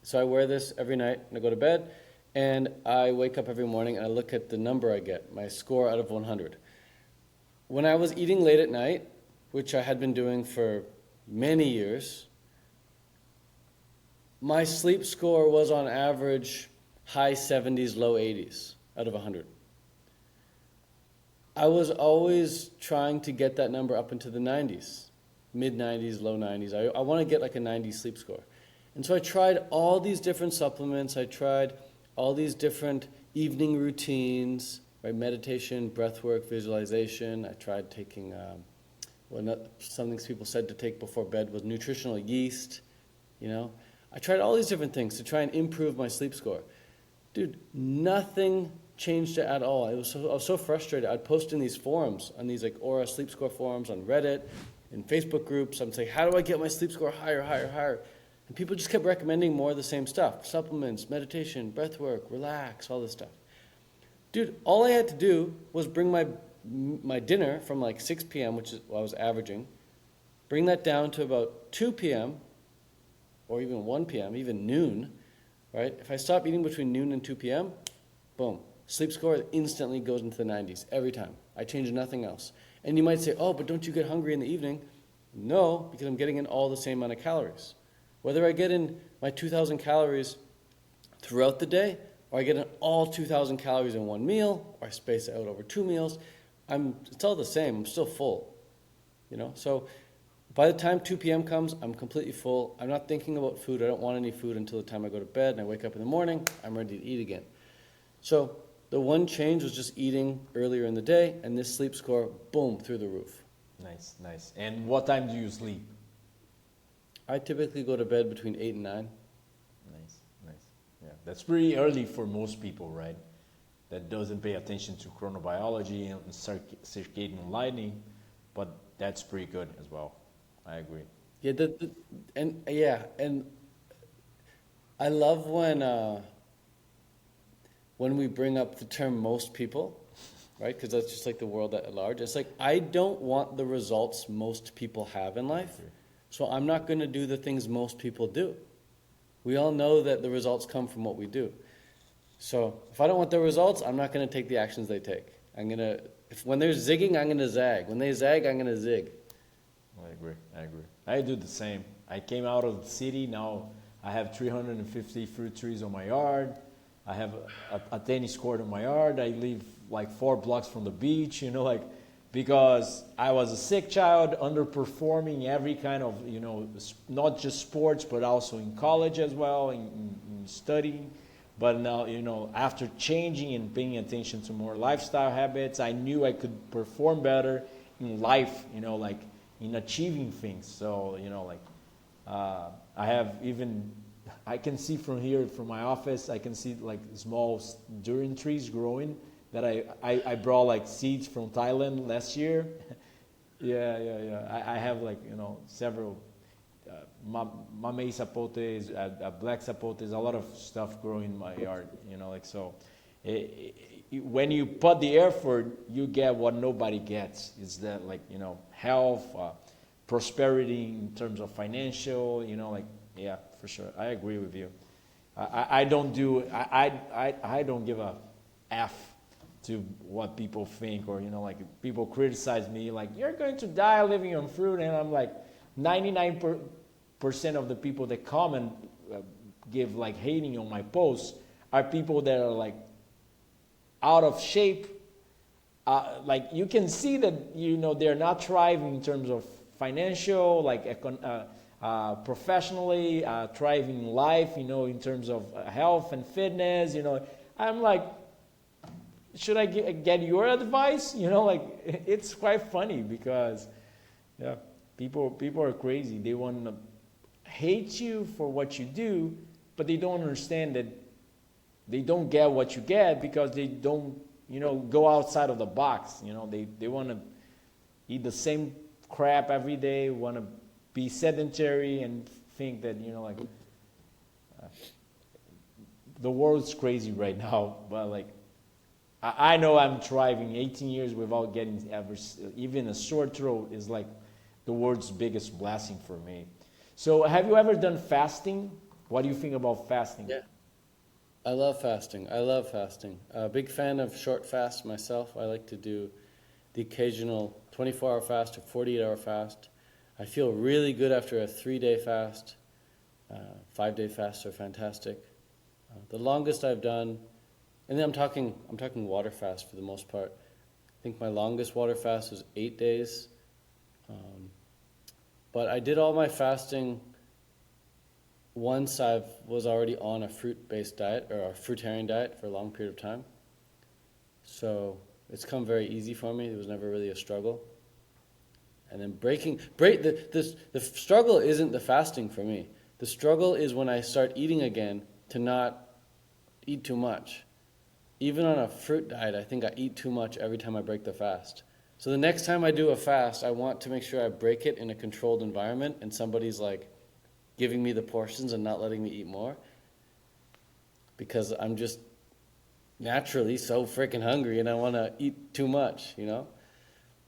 So I wear this every night when I go to bed, and I wake up every morning and I look at the number I get, my score out of 100. When I was eating late at night, which I had been doing for many years, my sleep score was on average high 70s, low 80s out of 100. I was always trying to get that number up into the 90s, mid 90s, low 90s. I want to get like a 90 sleep score. And so I tried all these different supplements. I tried all these different evening routines, right? Meditation, breath work, visualization. I tried taking, some things people said to take before bed was nutritional yeast, I tried all these different things to try and improve my sleep score. Dude, nothing changed it at all. I was so frustrated. I'd post in these forums, on these like Aura sleep score forums on Reddit, in Facebook groups. I'm saying, how do I get my sleep score higher, higher, higher? And people just kept recommending more of the same stuff. Supplements, meditation, breath work, relax, all this stuff. Dude, all I had to do was bring my dinner from like 6 p.m., which is what I was averaging, bring that down to about 2 p.m. or even 1 p.m., even noon, right? If I stop eating between noon and 2 p.m., boom, sleep score instantly goes into the 90s every time. I change nothing else. And you might say, oh, but don't you get hungry in the evening? No, because I'm getting in all the same amount of calories. Whether I get in my 2,000 calories throughout the day, or I get in all 2,000 calories in one meal, or I space it out over 2 meals, it's all the same. I'm still full, you know? So by the time 2 p.m. comes, I'm completely full. I'm not thinking about food. I don't want any food until the time I go to bed, and I wake up in the morning, I'm ready to eat again. So the one change was just eating earlier in the day, and this sleep score, boom, through the roof. Nice, nice. And what time do you sleep? I typically go to bed between 8 and 9. Nice, nice. Yeah, that's pretty early for most people, right? That doesn't pay attention to chronobiology and circadian lighting, but that's pretty good as well. I agree. Yeah, and I love when we bring up the term most people, right? Because that's just like the world at large. It's like, I don't want the results most people have in life, so I'm not going to do the things most people do. We all know that the results come from what we do. So if I don't want the results, I'm not going to take the actions they take. When they're zigging, I'm going to zag. When they zag, I'm going to zig. I agree. I do the same. I came out of the city. Now I have 350 fruit trees on my yard. I have a tennis court on my yard. I live like 4 blocks from the beach, because I was a sick child, underperforming every kind of, not just sports, but also in college as well, in studying. But now, after changing and paying attention to more lifestyle habits, I knew I could perform better in life, in achieving things. So, I can see from here, from my office, I can see like small durian trees growing that I brought like seeds from Thailand last year. Yeah. I have several mamey sapotes, black sapotes, a lot of stuff growing in my yard, so. When you put the effort, you get what nobody gets. It's that health, prosperity in terms of financial, yeah, for sure. I agree with you. I don't give a F to what people think, or people criticize me you're going to die living on fruit, and I'm like 99% of the people that comment give hating on my posts are people that are out of shape. You can see that they're not thriving in terms of financial, professionally, thriving in life, in terms of health and fitness. I'm like, should I get your advice? It's quite funny because, yeah, people are crazy. They want to hate you for what you do, but they don't understand that they don't get what you get because they don't, go outside of the box. They want to eat the same crap every day, want to be sedentary and think that, the world's crazy right now, but I know I'm thriving. 18 years without getting even a sore throat is the world's biggest blessing for me. So have you ever done fasting? What do you think about fasting? Yeah. I love fasting. A big fan of short fasts myself. I like to do the occasional 24-hour fast or 48-hour fast. I feel really good after a 3-day fast. 5-day fasts are fantastic. The longest I've done, and then I'm talking water fast for the most part. I think my longest water fast was 8 days. But I did all my fasting once I was already on a fruit-based diet, or a fruitarian diet, for a long period of time. So it's come very easy for me. It was never really a struggle. And then the struggle isn't the fasting for me. The struggle is when I start eating again to not eat too much. Even on a fruit diet, I think I eat too much every time I break the fast. So the next time I do a fast, I want to make sure I break it in a controlled environment and somebody's like giving me the portions and not letting me eat more, because I'm just naturally so freaking hungry and I want to eat too much, you know?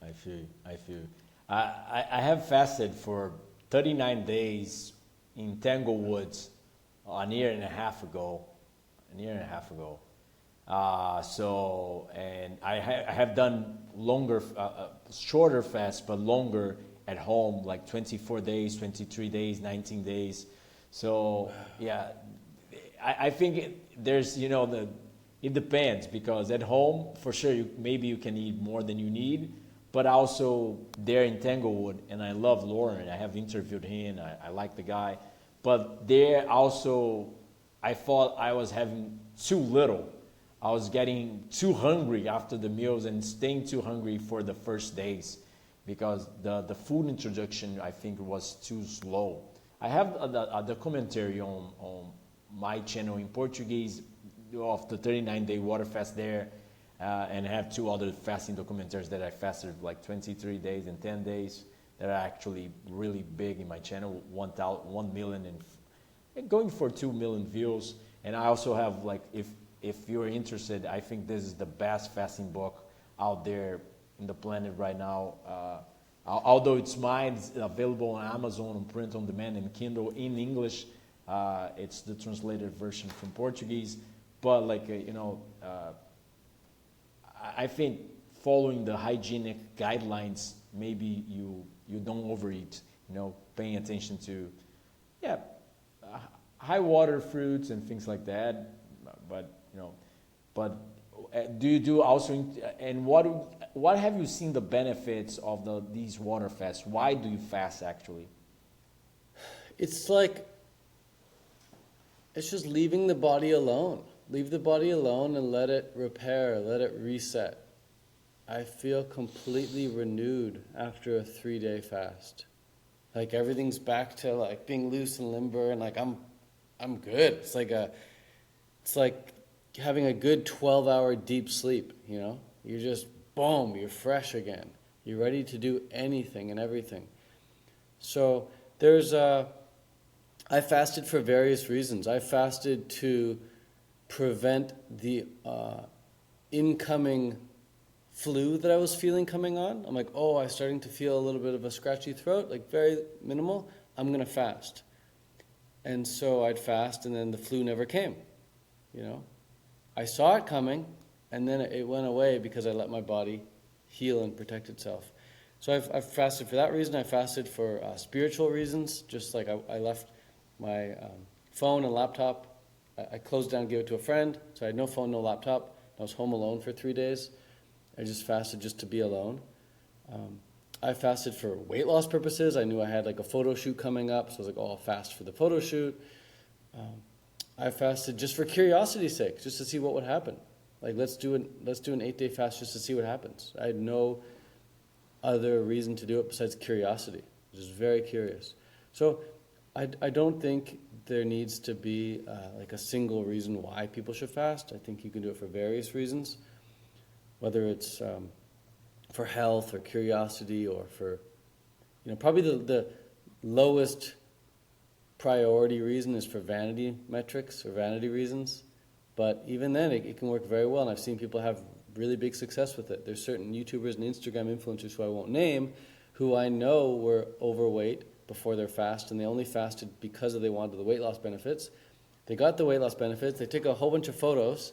I feel you. I feel you. I have fasted for 39 days in Tanglewoods a year and a half ago. And I have done longer, shorter fasts, but longer at home, like 24 days, 23 days, 19 days. So yeah, I think there's, it depends, because at home, for sure, maybe you can eat more than you need, but also there in Tanglewood, and I love Lauren, I have interviewed him, I like the guy, but there also, I thought I was having too little. I was getting too hungry after the meals and staying too hungry for the first days, because the food introduction, I think, was too slow. I have a documentary on my channel in Portuguese of the 39-day water fast there, and I have two other fasting documentaries that I fasted like 23 days and 10 days that are actually really big in my channel, 1 million and going for 2 million views. And I also have, like, if you're interested, I think this is the best fasting book out there in the planet right now. Although it's mine, it's available on Amazon on print on demand and Kindle in English. It's the translated version from Portuguese. But I think following the hygienic guidelines, maybe you don't overeat. Paying attention to, high water fruits and things like that. But do you do also? And what have you seen the benefits of these water fasts? Why do you fast actually? It's like, it's just leaving the body alone. Leave the body alone and let it repair, let it reset. I feel completely renewed after a 3-day fast. Like everything's back to like being loose and limber, and like I'm good. It's like having a good 12-hour deep sleep, You're just, boom, you're fresh again. You're ready to do anything and everything. So I fasted for various reasons. I fasted to prevent the incoming flu that I was feeling coming on. I'm like, I'm starting to feel a little bit of a scratchy throat, like very minimal. I'm going to fast. And so I'd fast, and then the flu never came, I saw it coming, and then it went away because I let my body heal and protect itself. So I've fasted for that reason. I fasted for spiritual reasons, just like I left my phone and laptop. I closed down, gave it to a friend, so I had no phone, no laptop. I was home alone for 3 days. I just fasted just to be alone. I fasted for weight loss purposes. I knew I had like a photo shoot coming up, so I was like, I'll fast for the photo shoot. I fasted just for curiosity's sake, just to see what would happen. Like, let's do an 8-day fast just to see what happens. I had no other reason to do it besides curiosity. Just very curious. So I don't think there needs to be like a single reason why people should fast. I think you can do it for various reasons, whether it's for health or curiosity or for, probably the lowest priority reason is for vanity metrics or vanity reasons. But even then, it can work very well, and I've seen people have really big success with it. There's certain YouTubers and Instagram influencers who I won't name who I know were overweight before their fast, and they only fasted because they wanted the weight loss benefits. They got the weight loss benefits, they took a whole bunch of photos,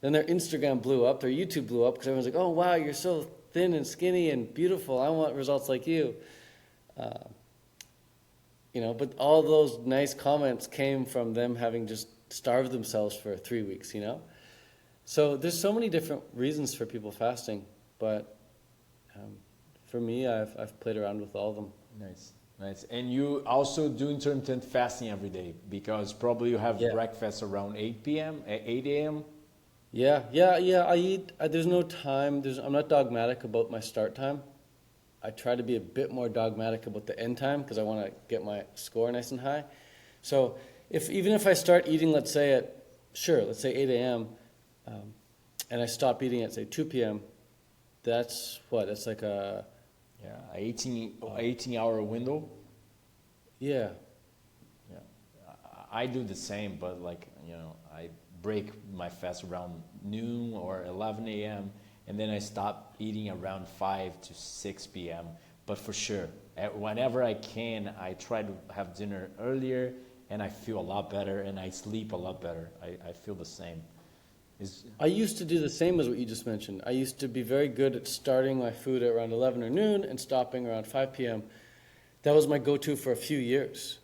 then their Instagram blew up, their YouTube blew up, because everyone's like, oh wow, you're so thin and skinny and beautiful, I want results like you. But all those nice comments came from them having just starved themselves for 3 weeks, So there's so many different reasons for people fasting, but for me, I've played around with all of them. Nice. And you also do intermittent fasting every day, because probably you have breakfast around 8 a.m.? Yeah, I eat, there's no time, I'm not dogmatic about my start time. I try to be a bit more dogmatic about the end time, because I want to get my score nice and high. So even if I start eating, let's say at sure, let's say 8 a.m., and I stop eating at, say, 2 p.m., that's what? That's like a... Yeah, 18-hour window. Yeah. Yeah, I do the same, but like, I break my fast around noon or 11 a.m. and then I stop eating around 5 to 6 p.m. But for sure, whenever I can, I try to have dinner earlier, and I feel a lot better, and I sleep a lot better. I feel the same. I used to do the same as what you just mentioned. I used to be very good at starting my food at around 11 or noon and stopping around 5 p.m. That was my go-to for a few years.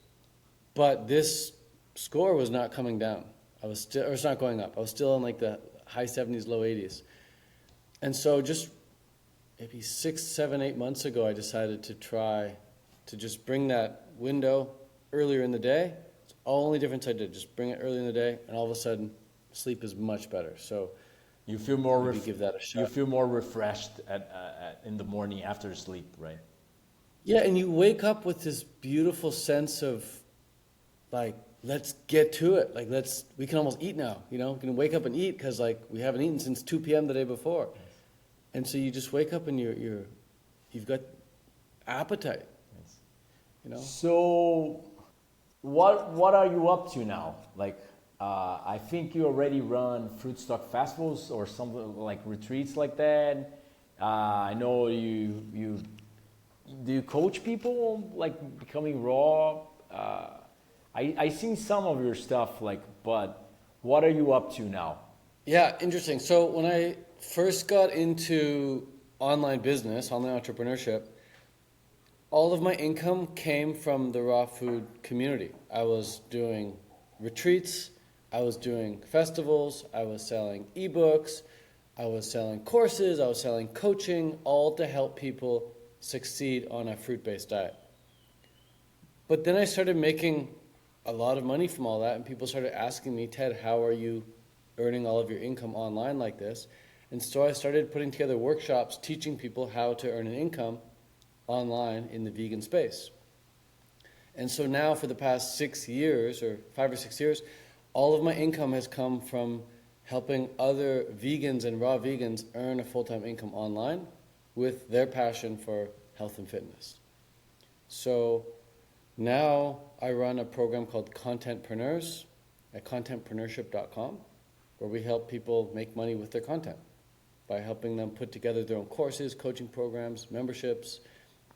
But this score was not coming down. Or it's not going up. I was still in like the high 70s, low 80s. And so just maybe 6, 7, 8 months ago, I decided to try to just bring that window earlier in the day. It's the only difference I did. Just bring it early in the day, and all of a sudden, sleep is much better. So you feel more give that a shot. You feel more refreshed in the morning after sleep, right? Yeah, and you wake up with this beautiful sense of like, let's get to it. Like, we can almost eat now, We can wake up and eat because like we haven't eaten since 2 p.m. the day before. Yes. And so you just wake up and you've got appetite. Yes. So what are you up to now? Like, I think you already run fruit stock festivals or something like retreats like that. I know you do you coach people like becoming raw? I seen some of your stuff, like, but what are you up to now? Yeah, interesting. So when I first got into online business, online entrepreneurship, all of my income came from the raw food community. I was doing retreats, I was doing festivals, I was selling ebooks, I was selling courses, I was selling coaching, all to help people succeed on a fruit-based diet. But then I started making a lot of money from all that, and people started asking me, Ted, how are you earning all of your income online like this? And so I started putting together workshops teaching people how to earn an income online in the vegan space. And so now for the past 6 years, or 5 or 6 years, all of my income has come from helping other vegans and raw vegans earn a full-time income online with their passion for health and fitness. So now I run a program called Contentpreneurs at contentpreneurship.com, where we help people make money with their content by helping them put together their own courses, coaching programs, memberships,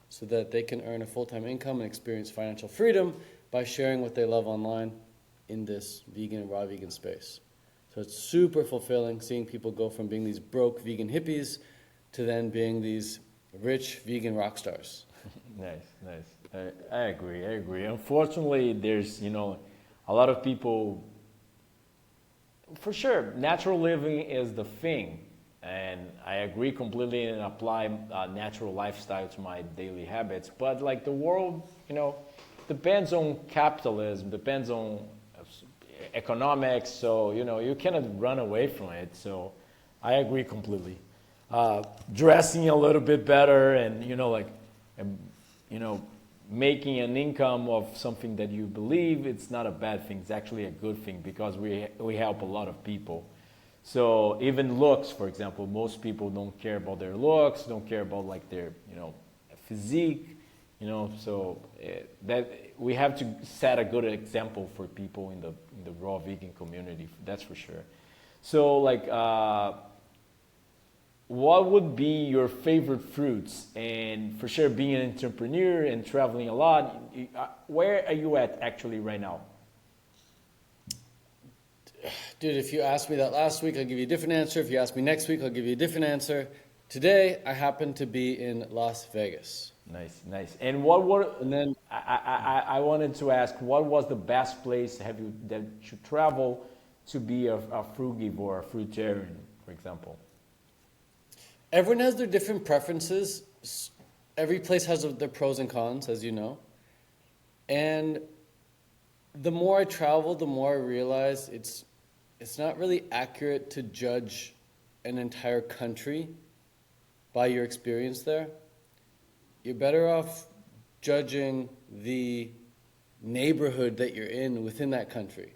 so that they can earn a full-time income and experience financial freedom by sharing what they love online in this vegan and raw vegan space. So it's super fulfilling seeing people go from being these broke vegan hippies to then being these rich vegan rock stars. Nice. I agree. Unfortunately, there's, a lot of people, for sure, natural living is the thing. And I agree completely and apply a natural lifestyle to my daily habits. But like the world, depends on capitalism, depends on economics. So, you cannot run away from it. So I agree completely. Dressing a little bit better and, making an income of something that you believe, it's not a bad thing. It's actually a good thing because we help a lot of people. So even looks, for example, most people don't care about their looks, don't care about like their, physique, so that we have to set a good example for people in the raw vegan community, that's for sure. So like, what would be your favorite fruits? And for sure, being an entrepreneur and traveling a lot, where are you at actually right now? Dude, if you asked me that last week, I'll give you a different answer. If you ask me next week, I'll give you a different answer. Today, I happen to be in Las Vegas. Nice. And then I wanted to ask, what was the best place that you travel to be a frugivore, a fruitarian, for example? Everyone has their different preferences. Every place has their pros and cons, as you know. And the more I travel, the more I realize it's not really accurate to judge an entire country by your experience there. You're better off judging the neighborhood that you're in within that country,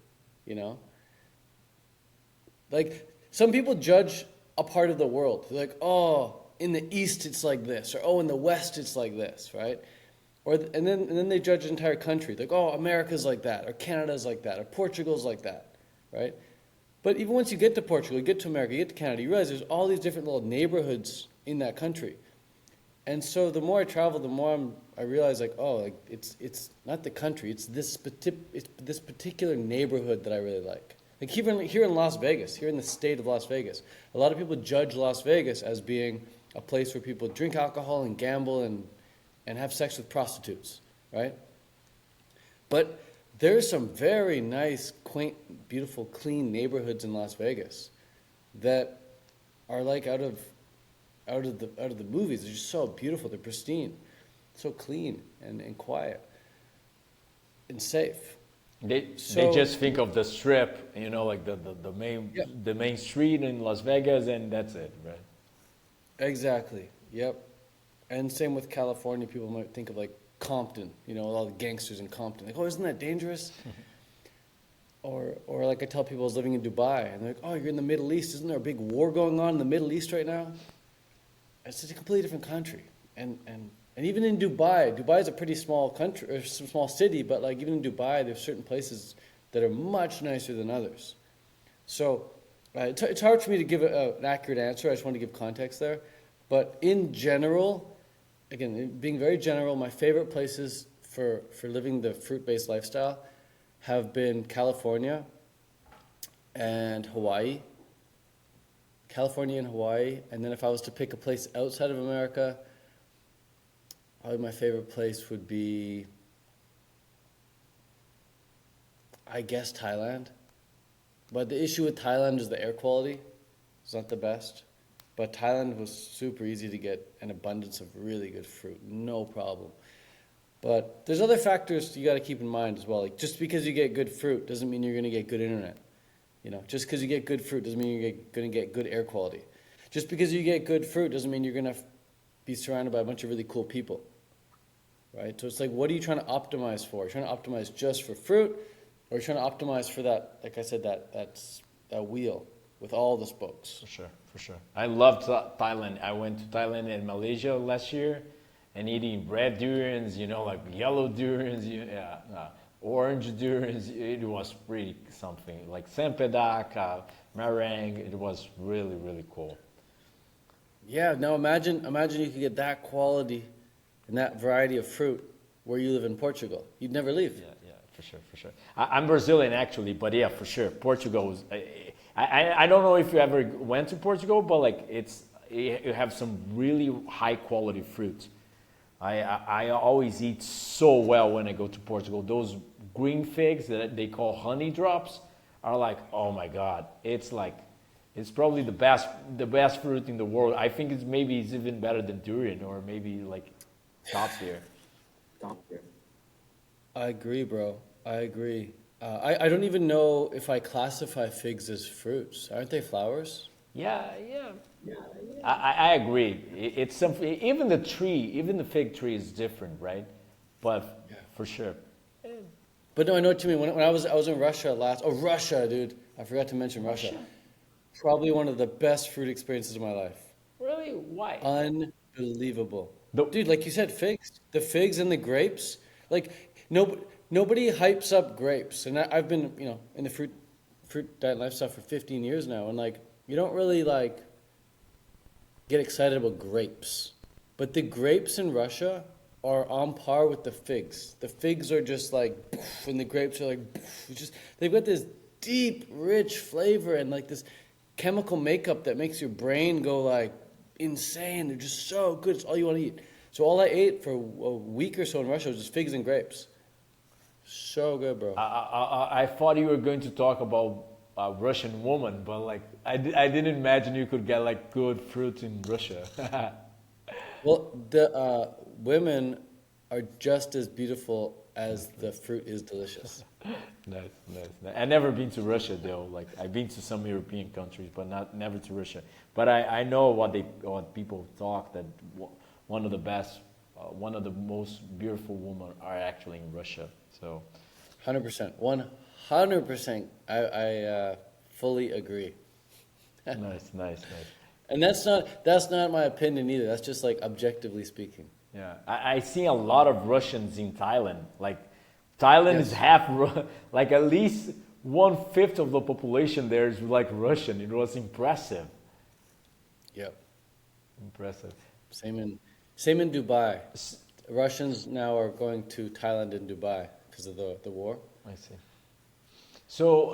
Like, some people judge a part of the world. They're like, oh, in the East it's like this, or oh, in the West it's like this, right? And then they judge an entire country. Like, oh, America's like that, or Canada's like that, or Portugal's like that, right? But even once you get to Portugal, you get to America, you get to Canada, you realize there's all these different little neighborhoods in that country. And so the more I travel, the more I realize, like, oh, like it's not the country, it's this particular neighborhood that I really like. Like here in Las Vegas, here in the state of Las Vegas, a lot of people judge Las Vegas as being a place where people drink alcohol and gamble and have sex with prostitutes, right? But there's some very nice, quaint, beautiful, clean neighborhoods in Las Vegas that are like out of the movies. They're just so beautiful. They're pristine, so clean and quiet and safe. They just think of the strip, you know, like the main street in Las Vegas, and that's it, right? Exactly. Yep. And same with California. People might think of like Compton, you know, all the gangsters in Compton. Like, oh, isn't that dangerous? Or like I tell people I was living in Dubai, and they're like, oh, you're in the Middle East. Isn't there a big war going on in the Middle East right now? It's just a completely different country. And even in Dubai is a pretty small country, or small city, but like even in Dubai, there's certain places that are much nicer than others. So it's hard for me to give an accurate answer. I just want to give context there. But in general, again, being very general, my favorite places for living the fruit-based lifestyle have been California and Hawaii. California and Hawaii. And then if I was to pick a place outside of America, probably my favorite place would be, I guess, Thailand. But the issue with Thailand is the air quality. It's not the best. But Thailand was super easy to get an abundance of really good fruit, no problem. But there's other factors you got to keep in mind as well. Like, just because you get good fruit doesn't mean you're going to get good internet. You know, just because you get good fruit doesn't mean you're going to get good air quality. Just because you get good fruit doesn't mean you're going to be surrounded by a bunch of really cool people, right? So it's like, what are you trying to optimize for? You're trying to optimize just for fruit, or you're trying to optimize for that, like I said, that wheel with all the spokes. For sure. I loved Thailand. I went to Thailand and Malaysia last year, and eating red durians, you know, like yellow durians, orange durians. It was pretty something. Like sempedak, meringue. It was really, really cool. Yeah. Now imagine you could get that quality and that variety of fruit where you live in Portugal. You'd never leave. Yeah, for sure. I'm Brazilian actually, but yeah, for sure. Portugal was. I don't know if you ever went to Portugal, but like you have some really high quality fruits. I always eat so well when I go to Portugal. Those green figs that they call honey drops are like, oh my God, it's probably the best fruit in the world. I think it's even better than durian, or maybe like top tier. I agree, bro. I agree. I don't even know if I classify figs as fruits. Aren't they flowers? Yeah. I agree. It's something. Even the fig tree is different, right? But yeah, for sure. But no, I know what you mean. When I was in Russia last. Oh, Russia, dude! I forgot to mention Russia. Probably one of the best fruit experiences of my life. Really? Why? Unbelievable, dude. Like you said, figs. The figs and the grapes. Like nobody hypes up grapes, and I've been, you know, in the fruit diet lifestyle for 15 years now, and like you don't really like get excited about grapes, but the grapes in Russia are on par with the figs. The figs are just like, and the grapes are like, they've got this deep, rich flavor and like this chemical makeup that makes your brain go like insane. They're just so good. It's all you want to eat. So all I ate for a week or so in Russia was just figs and grapes. So good, bro. I thought you were going to talk about a Russian woman, but like I didn't imagine you could get like good fruit in Russia. Well, the women are just as beautiful as the fruit is delicious. Nice. I've never been to Russia though. Like I've been to some European countries, but never to Russia. But I know what people talk, that one of the most beautiful women are actually in Russia. So, 100%, 100%. I fully agree. Nice. And that's not my opinion either. That's just like objectively speaking. Yeah, I see a lot of Russians in Thailand. Like, Thailand is Yes. half, like at least 1/5 of the population there is like Russian. It was impressive. Yep. Impressive. Same in Dubai. Russians now are going to Thailand and Dubai because of the war. I see. So,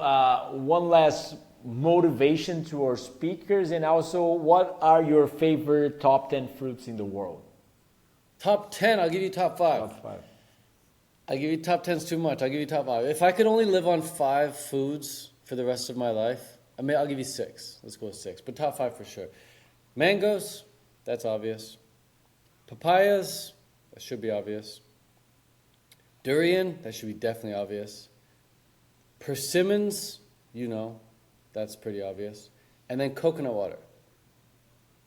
one last motivation to our speakers, and also, what are your favorite top 10 fruits in the world? Top 10, I'll give you top 5. Top 5. I'll give you top 10's too much. I'll give you top 5. If I could only live on 5 foods for the rest of my life, I'll give you 6. Let's go with 6, but top 5 for sure. Mangoes, that's obvious. Papayas, that should be obvious. Durian, that should be definitely obvious. Persimmons, that's pretty obvious. And then coconut water.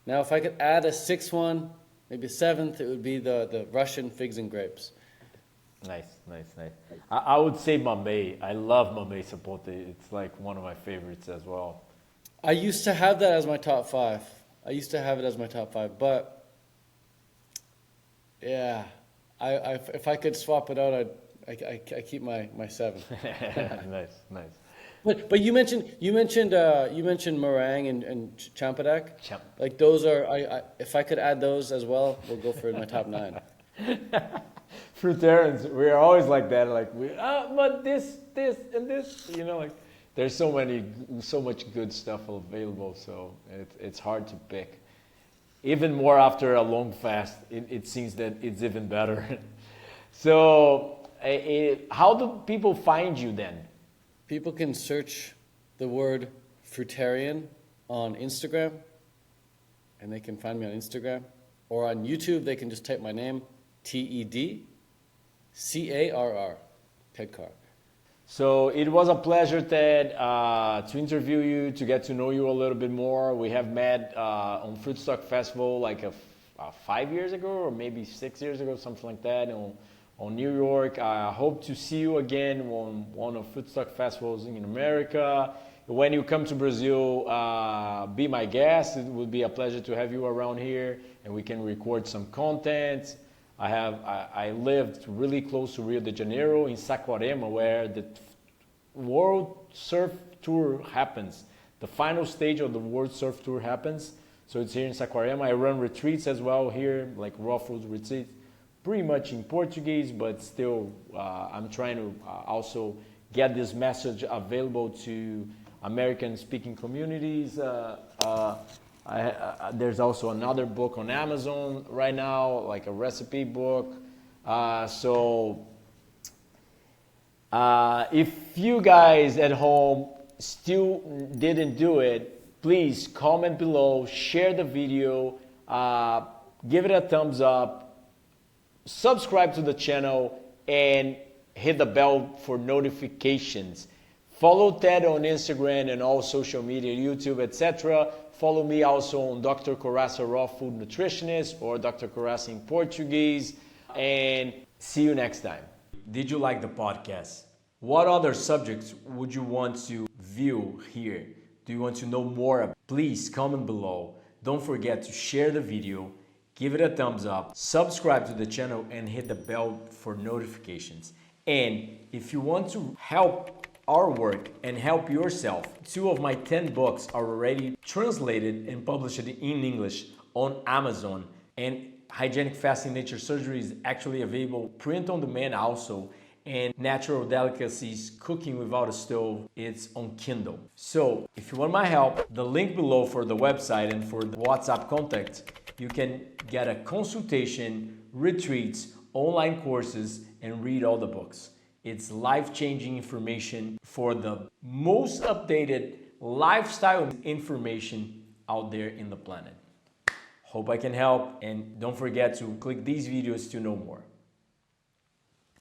Now, if I could add a 6th one, maybe a 7th, it would be the Russian figs and grapes. Nice. I would say mamey. I love mamey sapote. It's like one of my favorites as well. I used to have that as my top 5. But yeah, if I could swap it out, I keep my 7. Nice. But you mentioned meringue and champidak. Like those are if I could add those as well, we'll go for my top 9. Fruitarians, we're always like that. Like but this and this. Like there's so much good stuff available. So it's hard to pick. Even more after a long fast, it seems that it's even better. So, how do people find you then? People can search the word Fruitarian on Instagram, and they can find me on Instagram. Or on YouTube, they can just type my name, TEDCARR, Ted Carr. So it was a pleasure, Ted, to interview you, to get to know you a little bit more. We have met on Fruitstock Festival like 5 years ago, or maybe 6 years ago, something like that, on New York. I hope to see you again on one of Fruitstock Festivals in America. When you come to Brazil, be my guest. It would be a pleasure to have you around here, and we can record some content. I lived really close to Rio de Janeiro in Saquarema, where the World Surf Tour happens. The final stage of the World Surf Tour happens. So it's here in Saquarema. I run retreats as well here, like raw food retreats, pretty much in Portuguese, but still I'm trying to also get this message available to American-speaking communities. There's also another book on Amazon right now, like a recipe book. If you guys at home still didn't do it, please comment below, share the video, give it a thumbs up, subscribe to the channel, and hit the bell for notifications. Follow Ted on Instagram and all social media, YouTube, etc. Follow me also on Dr. Corassa Raw Food Nutritionist or Dr. Corassa in Portuguese. And see you next time. Did you like the podcast? What other subjects would you want to view here? Do you want to know more? Please comment below. Don't forget to share the video, give it a thumbs up, subscribe to the channel, and hit the bell for notifications. And if you want to help our work and help yourself, 2 of my 10 books are already translated and published in English on Amazon. And Hygienic Fasting Nature Surgery is actually available print on demand also. And Natural Delicacies Cooking Without a Stove, it's on Kindle. So if you want my help, the link below for the website and for the WhatsApp contact, you can get a consultation, retreats, online courses, and read all the books. It's life-changing information for the most updated lifestyle information out there in the planet. Hope I can help, and don't forget to click these videos to know more.